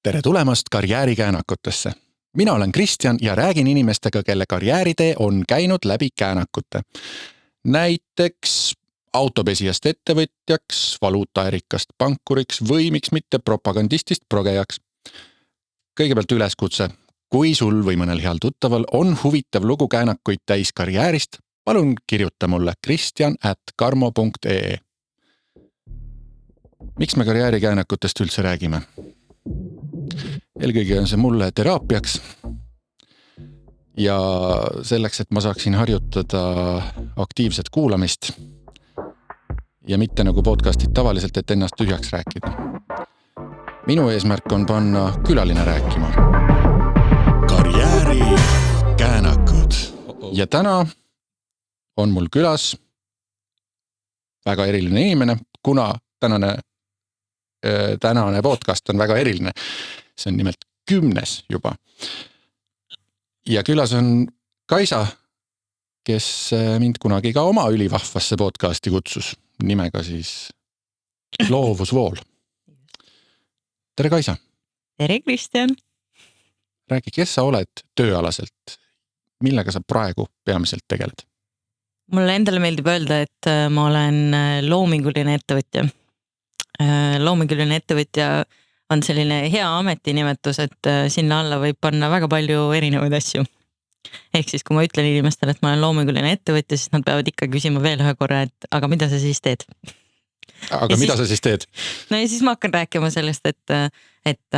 Tere tulemast karjäärikäänakutesse. Mina olen Kristjan ja räägin inimestega, kelle karjääritee on käinud läbi käänakute. Näiteks autopesijast ettevõtjaks, valuutaärikast pankuriks või miks mitte propagandistist progejaks. Kõigepealt üleskutse. Kui sul või mõnel heal tuttaval on huvitav lugu käänakuid täis karjäärist, palun kirjuta mulle kristjan@karmo.ee. Miks me karjäärikäänakutest üldse räägime? Eelkõige on see mulle teraapiaks ja selleks, et ma saaksin harjutada aktiivset kuulamist ja mitte nagu podcastid tavaliselt, et ennast tühjaks rääkida. Minu eesmärk on panna külaline rääkima. Karjäärikäänakud. Ja täna on mul külas väga eriline inimene, kuna tänane podcast on väga eriline. See on nimelt 10. juba. Ja külas on Kaisa, kes mind kunagi ka oma ülivahvasse podcasti kutsus. Nimega siis Loovusvool. Tere Kaisa. Tere Kristjan. Räägi, kes sa oled tööalaselt? Millega sa praegu peamiselt tegeled? Mulle endale meeldib öelda, et ma olen loominguline ettevõtja. Loominguline ettevõtja on selline hea ametinimetus, et sinna alla võib panna väga palju erinevaid asju. Ehk siis, kui ma ütlen inimestele, et ma olen loominguline ettevõtja, siis nad peavad ikka küsima veel ühe korra, et aga mida sa siis teed? Aga mida sa siis teed? No ja siis ma hakkan rääkima sellest, et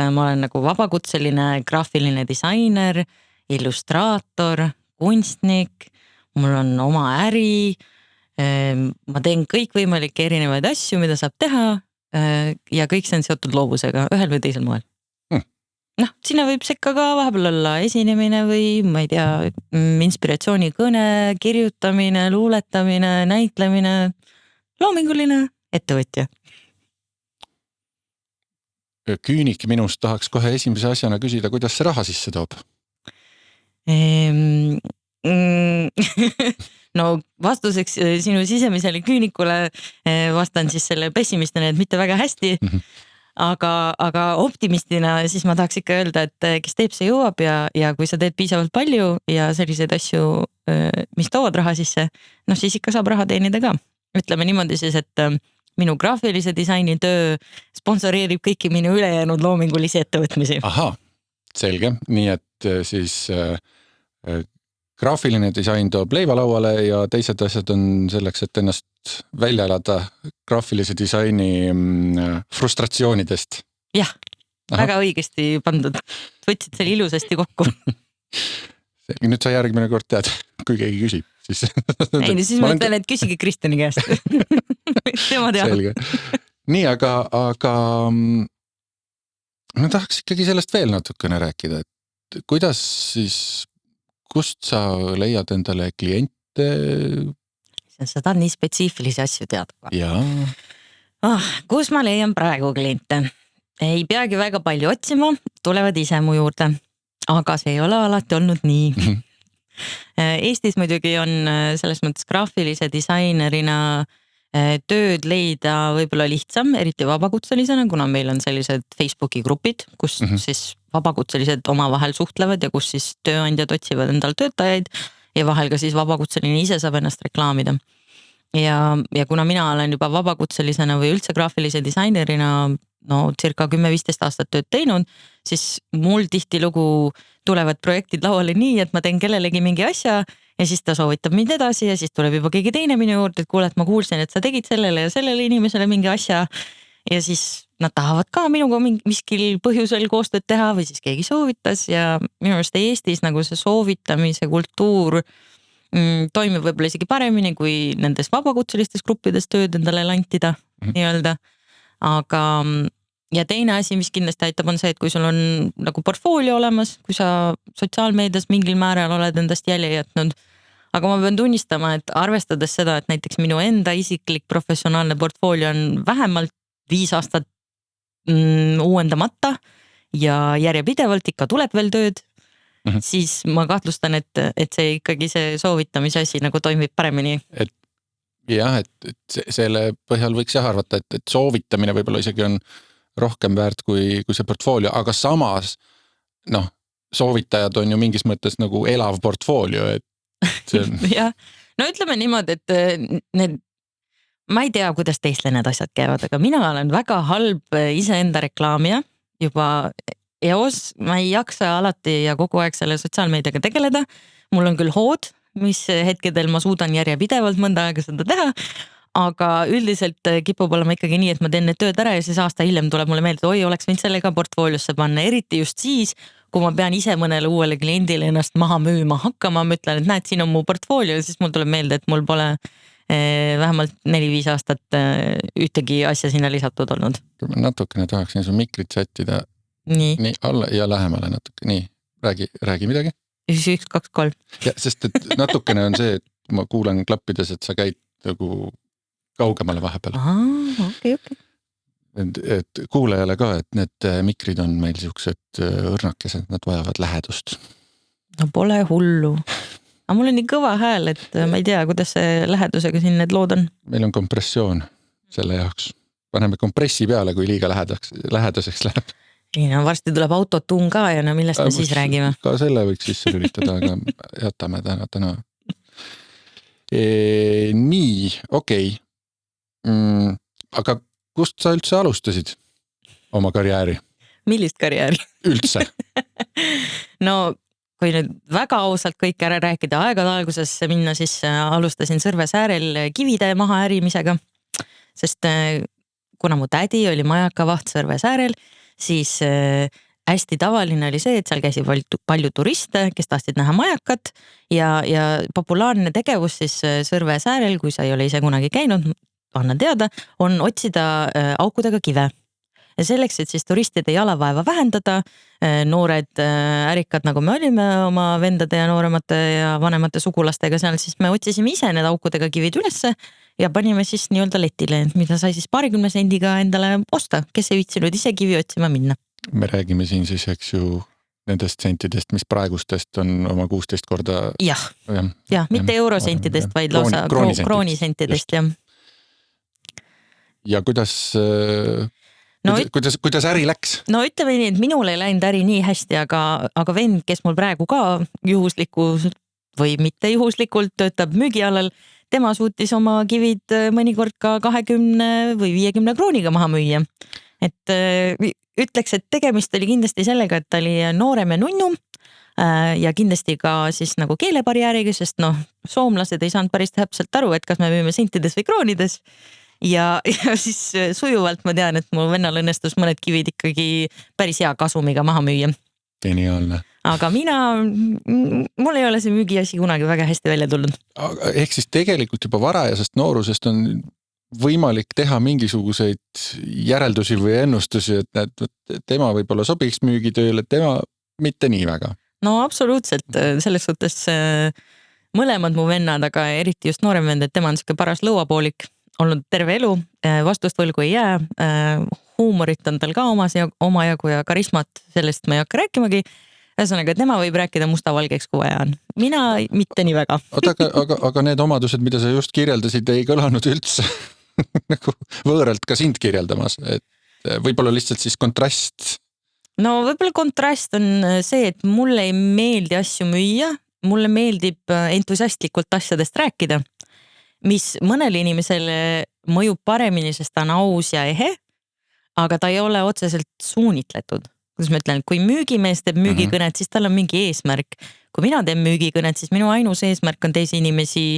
ma olen nagu vabakutseline graafiline disainer, illustraator, kunstnik, mul on oma äri, ma teen kõikvõimalikke erinevaid asju, mida saab teha ja kõik see on seotud loovusega ühel või teisel moel. Sinna võib sekka ka vahepeal olla esinemine või ma ei tea, inspiratsioonikõne, kirjutamine, luuletamine, näitlemine, loominguline ettevõtja. Küünik minust tahaks kohe esimese asjana küsida, kuidas see raha sisse toob? No vastuseks sinu sisemisele küünikule vastan siis selle pessimistena, et mitte väga hästi, aga optimistina siis ma tahaks ikka öelda, et kes teeb, see jõuab ja kui sa teed piisavalt palju ja selliseid asju, mis toovad raha sisse, siis ikka saab raha teenida ka. Ütleme niimoodi siis, et minu graafilise disaini töö sponsoreerib kõiki minu ülejäänud loomingulisi ettevõtmisi. Aha, selge. Nii et siis graafiline disain toob leiva lauale ja teised asjad on selleks, et ennast välja elada graafilise disaini frustratsioonidest. Jah, väga õigesti pandud. Võtsid selle ilusasti kokku. Nüüd sa järgmine kord tead, kui keegi küsib. Siis ma ütlen, et küsige Kristjani käest. Tema teab. Selge. Nii, aga ma tahaks ikkagi sellest veel natukene rääkida, et kuidas siis, kust sa leiad endale kliente? Sa tahad nii spetsiifilisi asju teada. Jaa. Kus ma leian praegu kliente? Ei peagi väga palju otsima, tulevad ise mu juurde. Aga see ei ole alati olnud nii. Eestis muidugi on selles mõttes graafilise disainerina tööd leida võib-olla lihtsam, eriti vabakutselisena, kuna meil on sellised Facebooki grupid, kus siis vabakutselised omavahel suhtlevad ja kus siis tööandjad otsivad endal töötajaid ja vahel ka siis vabakutseline ise saab ennast reklaamida. Ja kuna mina olen juba vabakutselisena või üldse graafilise disainerina circa 10-15 aastat tööd teinud, siis mul tihtilugu tulevad projektid lauale nii, et ma teen kellelegi mingi asja ja siis ta soovitab mind edasi ja siis tuleb juba keegi teine minu juurde, et kuule, et ma kuulsin, et sa tegid sellele ja sellele inimesele mingi asja ja siis nad tahavad ka minuga miskil põhjusel koostööd teha või siis keegi soovitas ja minu arust Eestis nagu see soovitamise kultuur toimib võib-olla isegi paremini kui nendes vabakutselistes gruppides tööd endale lantida nii-öelda. Aga ja teine asi, mis kindlasti aitab, on see, et kui sul on nagu portfoolio olemas, kui sa sotsiaalmeedias mingil määral oled endast jälje jätnud. Aga ma pean tunnistama, et arvestades seda, et näiteks minu enda isiklik professionaalne portfoolio on vähemalt 5 aastat uuendamata ja järjepidevalt ikka tuleb veel tööd, siis ma kahtlustan, et see ikkagi see soovitamise asi nagu toimib paremini. Jah, et selle põhjal võiks arvata, et soovitamine võib-olla isegi on rohkem väärt kui see portfoolio, aga samas soovitajad on ju mingis mõttes nagu elav portfoolio, et see on... jah, no ütleme niimoodi, et ma ei tea, kuidas teistel need asjad käivad, aga mina olen väga halb iseenda reklaamija juba eos, ma ei jaksa alati ja kogu aeg selle sotsiaalmeediaga tegeleda. Mul on küll hood, mis hetkedel ma suudan järjepidevalt mõnda aega seda teha, aga üldiselt kipub olema ikkagi nii, et ma teen need tööd ära ja siis aasta hiljem tuleb mulle meelde, et oi, oleks võinud selle ka portfooliosse panna, eriti just siis, kui ma pean ise mõnele uuele kliendile ennast maha müüma hakkama, ma ütlen, et näed, siin on mu portfoolio ja siis mul tuleb meelde, et mul pole vähemalt 4-5 aastat ühtegi asja sinna lisatud olnud. Natukene tahaksin su mikrit sättida. Nii alla ja lähemale natuke, nii, räägi midagi. 1, 2, 3. Ja, sest et natukene on see, et ma kuulen klappides, et sa käid nagu kaugemale vahepeal. Okay. Et kuulajale ka, et need mikrid on meil siuksed õrnakesed, nad vajavad lähedust. No pole hullu. Aga mul on nii kõva hääl, et ma ei tea, kuidas see lähedusega siin need lood on. Meil on kompressioon selle jaoks. Paneme kompressi peale, kui liiga läheduseks läheb. No varsti tuleb autotun ka ja no millest me siis räägime? Ka selle võiks sisse lülitada, aga jätame täna. Nii, okei. Aga kust sa üldse alustasid oma karjääri? Millist karjääri? Üldse? No kui nüüd väga ausalt kõik ära rääkida aegade alguses minna, siis alustasin Sõrvesäärel kivide maha ärimisega, sest kuna mu tädi oli majakavaht Sõrvesäärel, siis hästi tavaline oli see, et seal käisi palju turiste, kes tahtsid näha majakat ja populaarne tegevus siis Sõrvesäärel, kui sa ei ole ise kunagi käinud, anna teada, on otsida aukudega kive. Ja selleks, et siis turistide jalavaeva vähendada, noored ärikad, nagu me olime oma vendade ja nooremate ja vanemate sugulastega seal, siis me otsisime ise need aukudega kivid ülesse ja panime siis nii-öelda letile, mida sai siis 20 sendiga endale osta, kes ei viitsinud ise kivi otsima minna. Me räägime siin siis, eks ju, nendest sentidest, mis praegustest on oma 16 korda... Jah, mitte eurosentidest, vaid lausa kroonisentidest, jah. Ja kuidas äri läks? No ütleme nii, et minul ei läinud äri nii hästi, aga vend, kes mul praegu ka juhuslikult või mitte juhuslikult töötab müügialal, tema suutis oma kivid mõnikord ka 20 või 50 krooniga maha müüa. Et ütleks, et tegemist oli kindlasti sellega, et ta oli noorem ja nunnum ja kindlasti ka siis nagu keelebarjääriga, sest soomlased ei saanud päris täpselt aru, et kas me müüme sentides või kroonides. Ja siis sujuvalt ma tean, et mu vennal õnnestus mõned kivid ikkagi päris hea kasumiga maha müüa. Geniaalne. Aga mul ei ole see müügiasi kunagi väga hästi välja tulnud. Ehk siis tegelikult juba varajasest noorusest on võimalik teha mingisuguseid järeldusi või ennustusi, et tema võib-olla sobiks müügitööle, tema mitte nii väga. No absoluutselt, selles suhtes mõlemad mu vennad, aga eriti just noorem vend, et tema on siuke paras lõuapoolik olnud terve elu, vastust võlgu ei jää, huumorit on tal ka omajagu ja karismat, sellest ma ei hakka rääkimagi. Ühesõnaga, tema võib rääkida musta-valgeks, kui vaja on. Mina mitte nii väga. Aga need omadused, mida sa just kirjeldasid, ei kõlanud üldse nagu võõralt ka sind kirjeldamas. Et võib-olla lihtsalt siis kontrast. No võib-olla kontrast on see, et mulle ei meeldi asju müüa, mulle meeldib entusiastlikult asjadest rääkida, mis mõnele inimesele mõjub paremini, sest ta on aus ja ehe, aga ta ei ole otseselt suunitletud. Kuidas ma ütlen, kui müügimees teeb müügikõnet, siis tal on mingi eesmärk. Kui mina teen müügikõnet, siis minu ainus eesmärk on teisi inimesi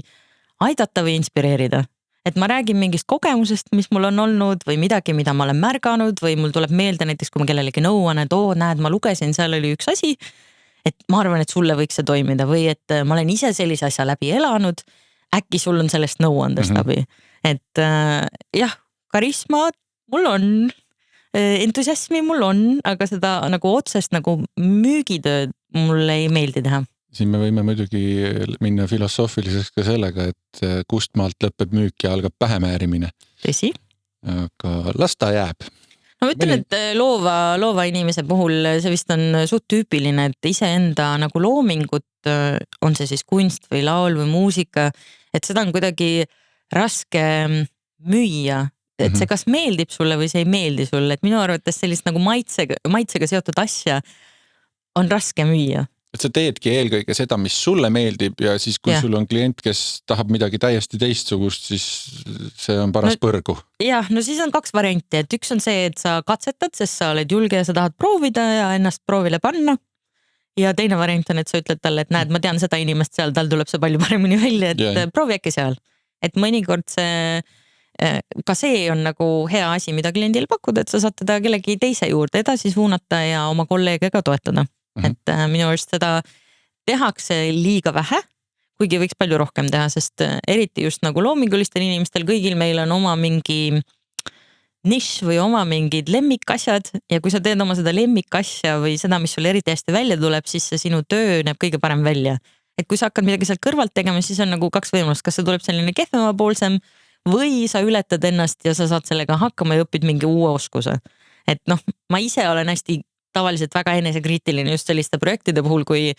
aidata või inspireerida. Et ma räägin mingist kogemusest, mis mul on olnud või midagi, mida ma olen märganud või mul tuleb meelde näiteks, kui ma kellelegi nõuan, et näed, ma lugesin, seal oli üks asi, et ma arvan, et sulle võiks see toimida või et ma olen ise sellise asja läbi elanud, äkki sul on sellest nõuandest abi. Et jah, karisma mul on, entusiasmi mul on, aga seda nagu otsest nagu müügitööd mulle ei meeldi teha. Siin me võime muidugi minna filosoofiliseks ka sellega, et kust maalt lõpeb müük ja algab pähemäärimine. Tõsi. Aga las ta jääb. No ma ütlen, et loova inimese puhul see vist on suht tüüpiline, et iseenda nagu loomingut, on see siis kunst või laul või muusika, et seda on kuidagi raske müüa et see kas meeldib sulle või see ei meeldi sulle, et minu arvates sellist nagu maitsega seotud asja on raske müüa. Et sa teedki eelkõige seda, mis sulle meeldib ja siis kui sul on klient, kes tahab midagi täiesti teistsugust, siis see on paras põrgu. Jah, no siis on 2 varianti, et üks on see, et sa katsetad, sest sa oled julge ja sa tahad proovida ja ennast proovile panna. Ja teine variant on, et sa ütled talle, et näed, ma tean seda inimest seal, tal tuleb see palju paremini välja, et proovi äkki seal. Et mõnikord ka see on nagu hea asi, mida kliendil pakkuda, et sa saad teda kellegi teise juurde edasi suunata ja oma kolleege ka toetada. Et minu arust seda tehakse liiga vähe, kuigi võiks palju rohkem teha, sest eriti just nagu loomingulistel inimestel, kõigil meil on oma mingi nišš või oma mingid lemmikasjad ja kui sa teed oma seda lemmikasja või seda, mis sul eriti hästi välja tuleb, siis see sinu töö näeb kõige parem välja. Et kui sa hakkad midagi sealt kõrvalt tegema, siis on nagu 2 võimalust, kas see tuleb selline kehvemapoolsem või sa ületad ennast ja sa saad sellega hakkama ja õpid mingi uue oskuse. Et noh, ma ise olen hästi tavaliselt väga enesekriitiline just selliste projektide puhul, kui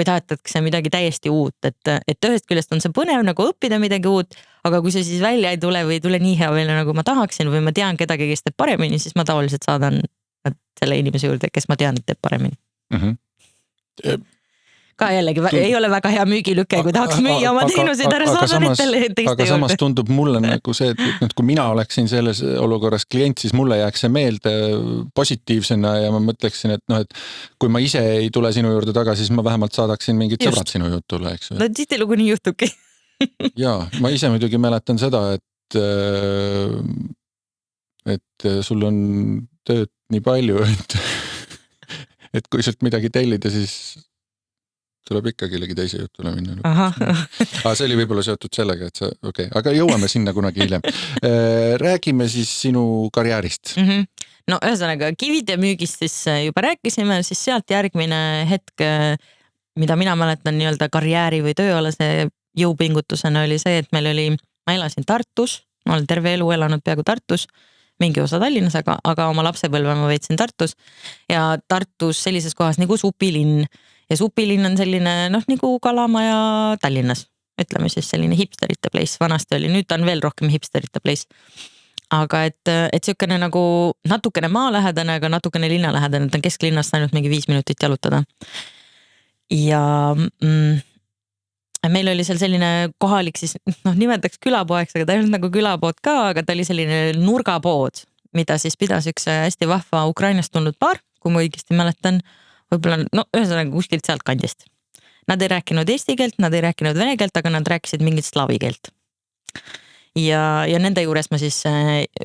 tahetakse midagi täiesti uut, et ühest küljest on see põnev nagu õppida midagi uut, aga kui see siis välja ei tule või ei tule nii hea välja, nagu ma tahaksin või ma tean kedagi, kes teeb paremini, siis ma tavaliselt saadan selle inimese juurde, kes ma tean, et teeb paremini. Ka jällegi ei ole väga hea müügilüke, kui tahaks müüa oma teenuseid ära saada nendele teiste juurde. Aga samas tundub mulle nagu see, et kui mina oleksin selles olukorras klient, siis mulle jääks see meelde positiivsena ja ma mõtleksin, et kui ma ise ei tule sinu juurde tagasi, siis ma vähemalt saadaksin mingid sõbrad sinu jutule, eks. No tihtilugu nii juhtubki. Jaa, ma ise muidugi mäletan seda, et sul on tööd nii palju, et kui sult midagi tellida, siis tuleb ikka kellegi teise jutule minna. See oli võib-olla seotud sellega, et aga jõuame sinna kunagi hiljem. Räägime siis sinu karjäärist. No ühesõnaga, kivide müügist siis juba rääkisime, siis sealt järgmine hetk, mida mina mäletan nii-öelda karjääri või tööalase jõupingutusena oli see, et ma elasin Tartus, ma olen terve elu elanud peaaegu Tartus, mingi osa Tallinnas, aga oma lapsepõlve ma veetsin Tartus ja Tartus sellises kohas nagu Supilinn. Ja Supilinn on selline, nagu Kalamaja Tallinnas, ütleme siis selline hipsterite place, vanasti oli, nüüd ta on veel rohkem hipsterite place. Aga et siukene nagu natukene maalähedane, aga natukene linnalähedane, et on kesklinnast ainult mingi 5 minutit jalutada. Ja meil oli seal selline kohalik siis, nimetaks külapoeks, aga ta ei olnud nagu külapood ka, aga ta oli selline nurgapood, mida siis pidas üks hästi vahva Ukrainast tulnud paar, kui ma õigesti mäletan, võib-olla, ühesõnaga kuskilt sealt kandist. Nad ei rääkinud eesti keelt, nad ei rääkinud vene keelt, aga nad rääkisid mingit slaavi keelt. Ja nende juures ma siis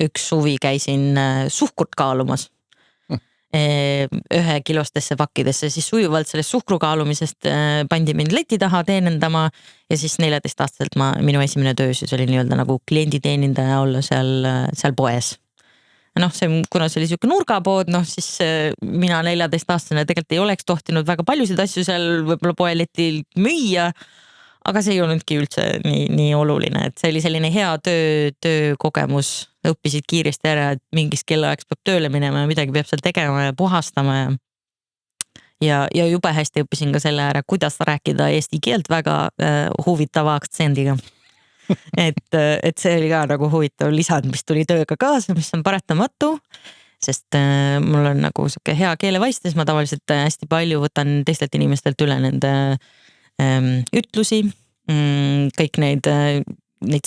üks suvi käisin suhkurt kaalumas. 1 kilostesse pakkidesse, siis sujuvalt sellest suhkru kaalumisest pandi mind leti taha teenendama ja siis 14-aastaselt minu esimene töö siis oli nii-öelda nagu klienditeenindaja olla seal poes. Kuna see oli siuke nurgapood, siis mina 14-aastane tegelikult ei oleks tohtinud väga paljusid asju seal võib-olla poeletil müüa, aga see ei olnudki üldse nii oluline, et see oli selline hea töökogemus, õppisid kiiresti ära, et mingis kellaajaks peab tööle minema ja midagi peab seal tegema ja puhastama ja jube hästi õppisin ka selle ära, kuidas rääkida eesti keelt väga huvitava aktsendiga. Et see oli ka nagu huvitav lisand, mis tuli tööga kaasa, mis on paratamatu, sest mul on nagu siuke hea keelevaist, siis ma tavaliselt hästi palju võtan teistelt inimestelt üle nende ütlusi, kõik neid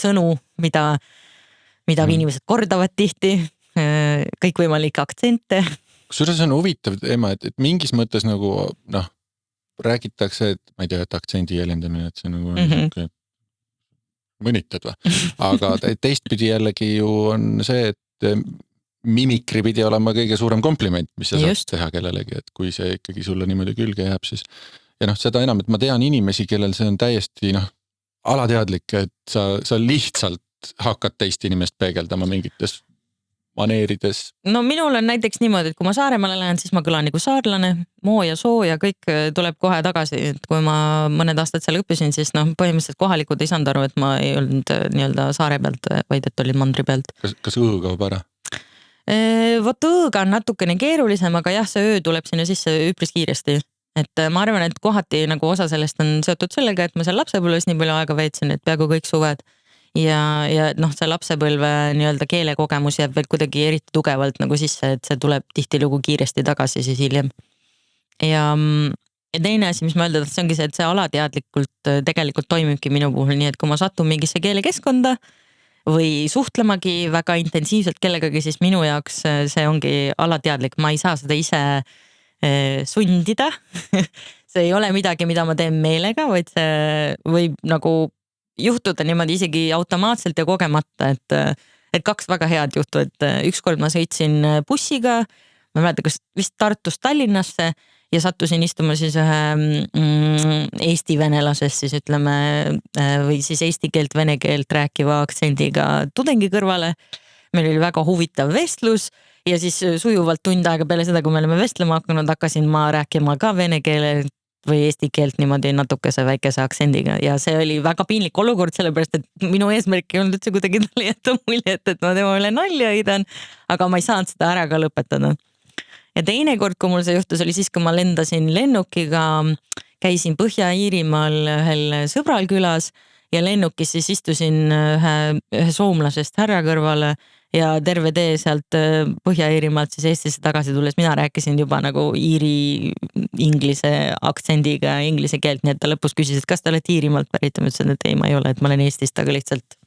sõnu, mida inimesed kordavad tihti, kõik võimalikke aktsente. Kusjuures on huvitav teema, et mingis mõttes nagu räägitakse, et ma ei tea, et aktsendi jäljendamine, et see nagu on mõnitad või? Aga teistpidi jällegi ju on see, et mimikri pidi olema kõige suurem kompliment, mis sa saad teha kellelegi, et kui see ikkagi sulle niimoodi külge jääb, siis ja seda enam, et ma tean inimesi, kellel see on täiesti alateadlik, et sa lihtsalt hakkad teist inimest peegeldama mingites maneerides. No minul on näiteks niimoodi, et kui ma Saaremaale lähen, siis ma kõlan nagu saarlane, moo ja soo ja kõik tuleb kohe tagasi, et kui ma mõned aastad seal õppisin, siis põhimõtteliselt kohalikud ei saanud aru, et ma ei olnud nii-öelda saare pealt, vaid et olin mandri pealt. Kas õõ kaob ära? Vot õõga on natukene keerulisem, aga jah, see öö tuleb sinna sisse üpris kiiresti. Et ma arvan, et kohati nagu osa sellest on seotud sellega, et ma seal lapsepõlves nii palju aega veetsin, et peaaegu kõik suved. ja noh, see lapsepõlve nii-öelda keelekogemus jääb veel kuidagi eriti tugevalt nagu sisse, et see tuleb tihtilugu kiiresti tagasi siis hiljem. Ja teine asi, mis ma öelda, see ongi see, et see alateadlikult tegelikult toimibki minu puhul, nii et kui ma satun mingisse keelekeskkonda või suhtlemagi väga intensiivselt kellegagi, siis minu jaoks see ongi alateadlik, ma ei saa seda ise sundida. See ei ole midagi, mida ma teen meelega, vaid see võib nagu juhtuda niimoodi isegi automaatselt ja kogemata, et kaks väga head juhtu, et ükskord ma sõitsin bussiga, ma ei mäleta, kas vist Tartust Tallinnasse ja sattusin istuma siis ühe eesti venelasest siis ütleme või siis eesti keelt, vene keelt rääkiva aktsendiga tudengi kõrvale. Meil oli väga huvitav vestlus ja siis sujuvalt tund aega peale seda, kui me oleme vestlema hakanud, hakkasin ma rääkima ka vene keele või eesti keelt niimoodi natukese väikese aktsendiga ja see oli väga piinlik olukord, sellepärast et minu eesmärk ei olnud üldse kuidagi talle jätta muljet, et ma tema üle nalja heidan, aga ma ei saanud seda ära ka lõpetada. Ja teine kord, kui mul see juhtus, oli siis, kui ma lendasin lennukiga, käisin Põhja-Iirimaal ühel sõbral külas ja lennukis siis istusin ühe soomlasest härra kõrvale ja terve tee sealt Põhja-Iirimaalt siis Eestisse tagasi tulles mina rääkisin juba nagu iiri inglise aktsendiga inglise keelt, nii et ta lõpus küsis, et kas te olete Iirimaalt pärit, ma ütlesin, et ei, ma ei ole, et ma olen Eestist, aga lihtsalt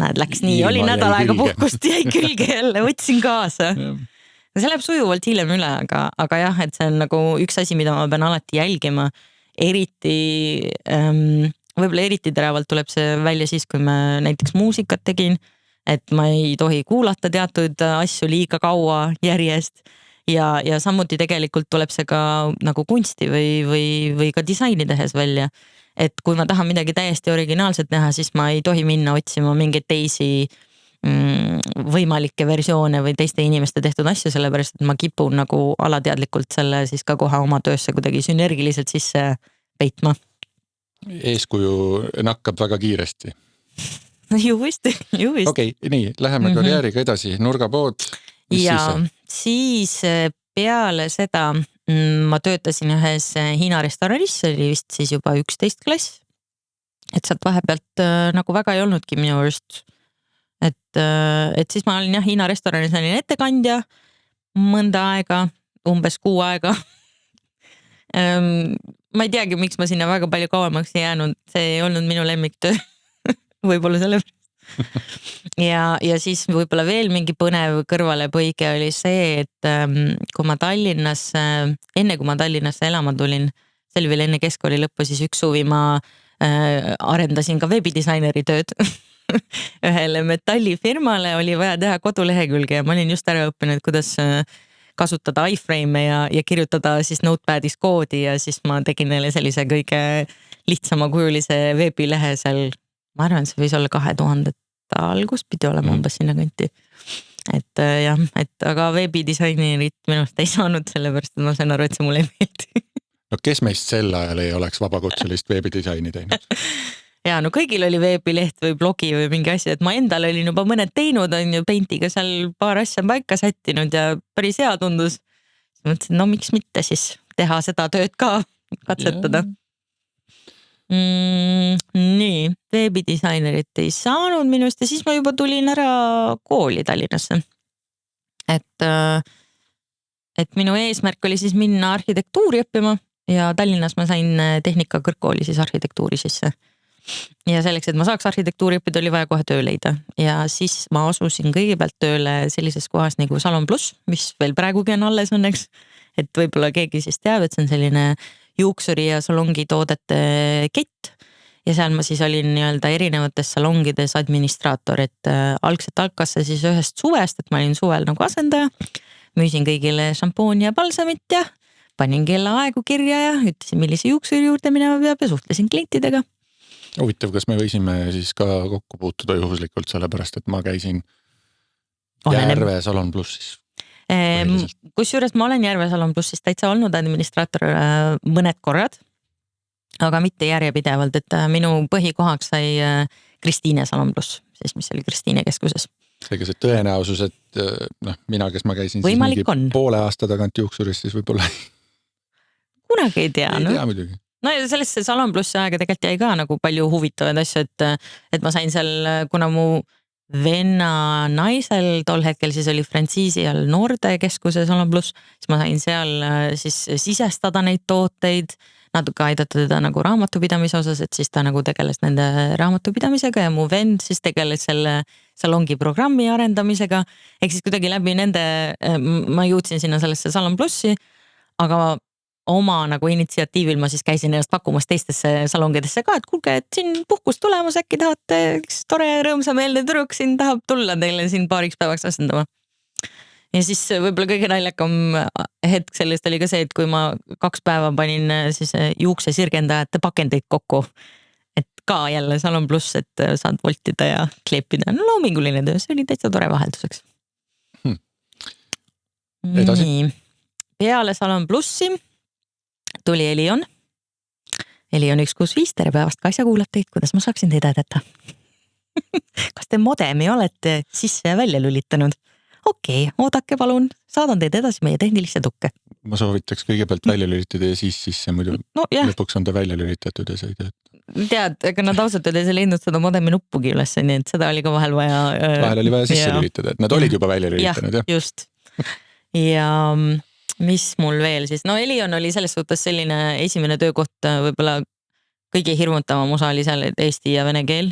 näed, läks nii, oli nädal aega puhkust, jäi külge jälle, võtsin kaasa. See läheb sujuvalt hiljem üle, aga jah, et see on nagu üks asi, mida ma pean alati jälgima, eriti võib-olla eriti teravalt tuleb see välja siis, kui ma näiteks muusikat tegin, et ma ei tohi kuulata teatud asju liiga kaua järjest ja samuti tegelikult tuleb see ka nagu kunsti või ka disaini tehes välja. Et kui ma tahan midagi täiesti originaalset teha, siis ma ei tohi minna otsima mingeid teisi võimalikke versioone või teiste inimeste tehtud asju, sellepärast et ma kipun nagu alateadlikult selle siis ka kohe oma töösse kuidagi sünergiliselt sisse peitma. Eeskuju nakkab väga kiiresti. Just. Okei, nii, läheme karjääriga edasi, nurgapood. Ja siis peale seda ma töötasin ühes Hiina restoranis, see oli vist siis juba 11 klass. Et sealt vahepealt nagu väga ei olnudki minu arust. Et siis ma olin jah Hiina restoranis olin ettekandja mõnda aega, umbes 6 aega. Ma ei teagi, miks ma sinna väga palju kauemaks ei jäänud, see ei olnud minu lemmiktöö. Võib-olla selle ja siis võib-olla veel mingi põnev kõrvalepõige oli see, et kui ma Tallinnasse, enne kui ma Tallinnasse elama tulin, see oli veel enne keskkooli lõppu, siis üks suvi ma arendasin ka veebidisaineeri tööd. Ühele metallifirmale oli vaja teha kodulehekülge ja ma olin just ära õppinud, kuidas kasutada iFrame ja kirjutada siis notepadis koodi ja siis ma tegin neile sellise kõige lihtsama kujulise veebilehe seal. Ma arvan, see võis olla 2000 algus, pidi olema umbes sinna kanti. Et jah, et aga veebidisainerit minust ei saanud sellepärast, et ma sain aru, et see mulle ei meeldi. No kes meist sel ajal ei oleks vabakutselist veebidisaini teinud? Ja no kõigil oli veebileht või blogi või mingi asja, et ma endal olin juba mõned teinud, on ju Paintiga seal paar asja paika sättinud ja päris hea tundus. Mõtlesin, no miks mitte siis teha seda tööd ka, katsetada. Nii, veebidisainerit ei saanud minust ja siis ma juba tulin ära kooli Tallinnasse. Et minu eesmärk oli siis minna arhitektuuri õppima ja Tallinnas ma sain tehnika kõrgkooli siis arhitektuuri sisse. Ja selleks, et ma saaks arhitektuuri õppida, oli vaja kohe töö leida ja siis ma asusin kõigepealt tööle sellises kohas nagu Salon Plus, mis veel praegugi on alles õnneks, et võib-olla keegi siis teab, et see on selline juuksuri ja salongi toodete kett ja seal ma siis olin nii-öelda erinevates salongides administraator, et algselt algas see siis ühest suvest, et ma olin suvel nagu asendaja, müüsin kõigile šampooni ja balsamit ja panin kella aegu kirja ja ütlesin, millise juuksuri juurde minema peab ja suhtlesin klientidega. Huvitav, kas me võisime siis ka kokku puutuda juhuslikult, sellepärast et ma käisin Järve Salon Plussis. Kusjuures ma olen Järve Salon Plussis täitsa olnud administraator mõned korrad, aga mitte järjepidevalt, et minu põhikohaks sai Kristiine Salon Pluss, siis mis oli Kristiine keskuses. Seega see tõenäosus, et mina, kes ma käisin võimalik siis mingi poole aasta tagant juuksuris, siis võib-olla kunagi ei tea. Ei tea muidugi. no ja sellesse Salon Plussi aega tegelikult jäi ka nagu palju huvitavaid asju, et ma sain seal, kuna mu venna naisel tol hetkel siis oli frantsiisi all noortekeskuse Salon Pluss, siis ma sain seal siis sisestada neid tooteid, natuke aidata teda nagu raamatupidamise osas, et siis ta nagu tegeles nende raamatupidamisega ja mu vend siis tegeles selle salongi programmi arendamisega. Ehk siis kuidagi läbi nende, ma jõudsin sinna sellesse Salon Plussi, aga oma nagu initsiatiivil ma siis käisin ennast pakkumas teistesse salongidesse ka, et kuulge, et siin puhkus tulemus, äkki tahate üks tore rõõmsameelne tüdruk siin tahab tulla teile siin paariks päevaks asendama. Ja siis võib-olla kõige naljakam hetk sellest oli ka see, et kui ma 2 päeva panin siis juukse sirgendajate pakendeid kokku, et ka jälle Salon Pluss, et saad voltida ja kleepida. No loominguline töö, see oli täitsa tore vahelduseks. Edasi. Nii, peale Salon Plussi tuli Elion. Elion 165, tere päevast, Kaisa kuulab teid, kuidas ma saaksin teid aidata? Kas te modemi olete sisse ja välja lülitanud? Okei, oodake palun, saadan teid edasi meie tehnilisse tukke. Ma soovitaks kõigepealt välja lülitada ja siis sisse, muidu lõpuks on ta välja lülitatud ja see ei tööta. Tead, ega nad ausalt öeldes ei leidnud seda modemi nuppugi üles, nii et seda oli ka vahel vaja. Vahel oli vaja sisse lülitada, et nad olid juba välja lülitanud. Ja, just. Ja mis mul veel siis? No Elion oli selles suhtes selline esimene töökoht, võib-olla kõige hirmutavam osa oli seal eesti ja vene keel.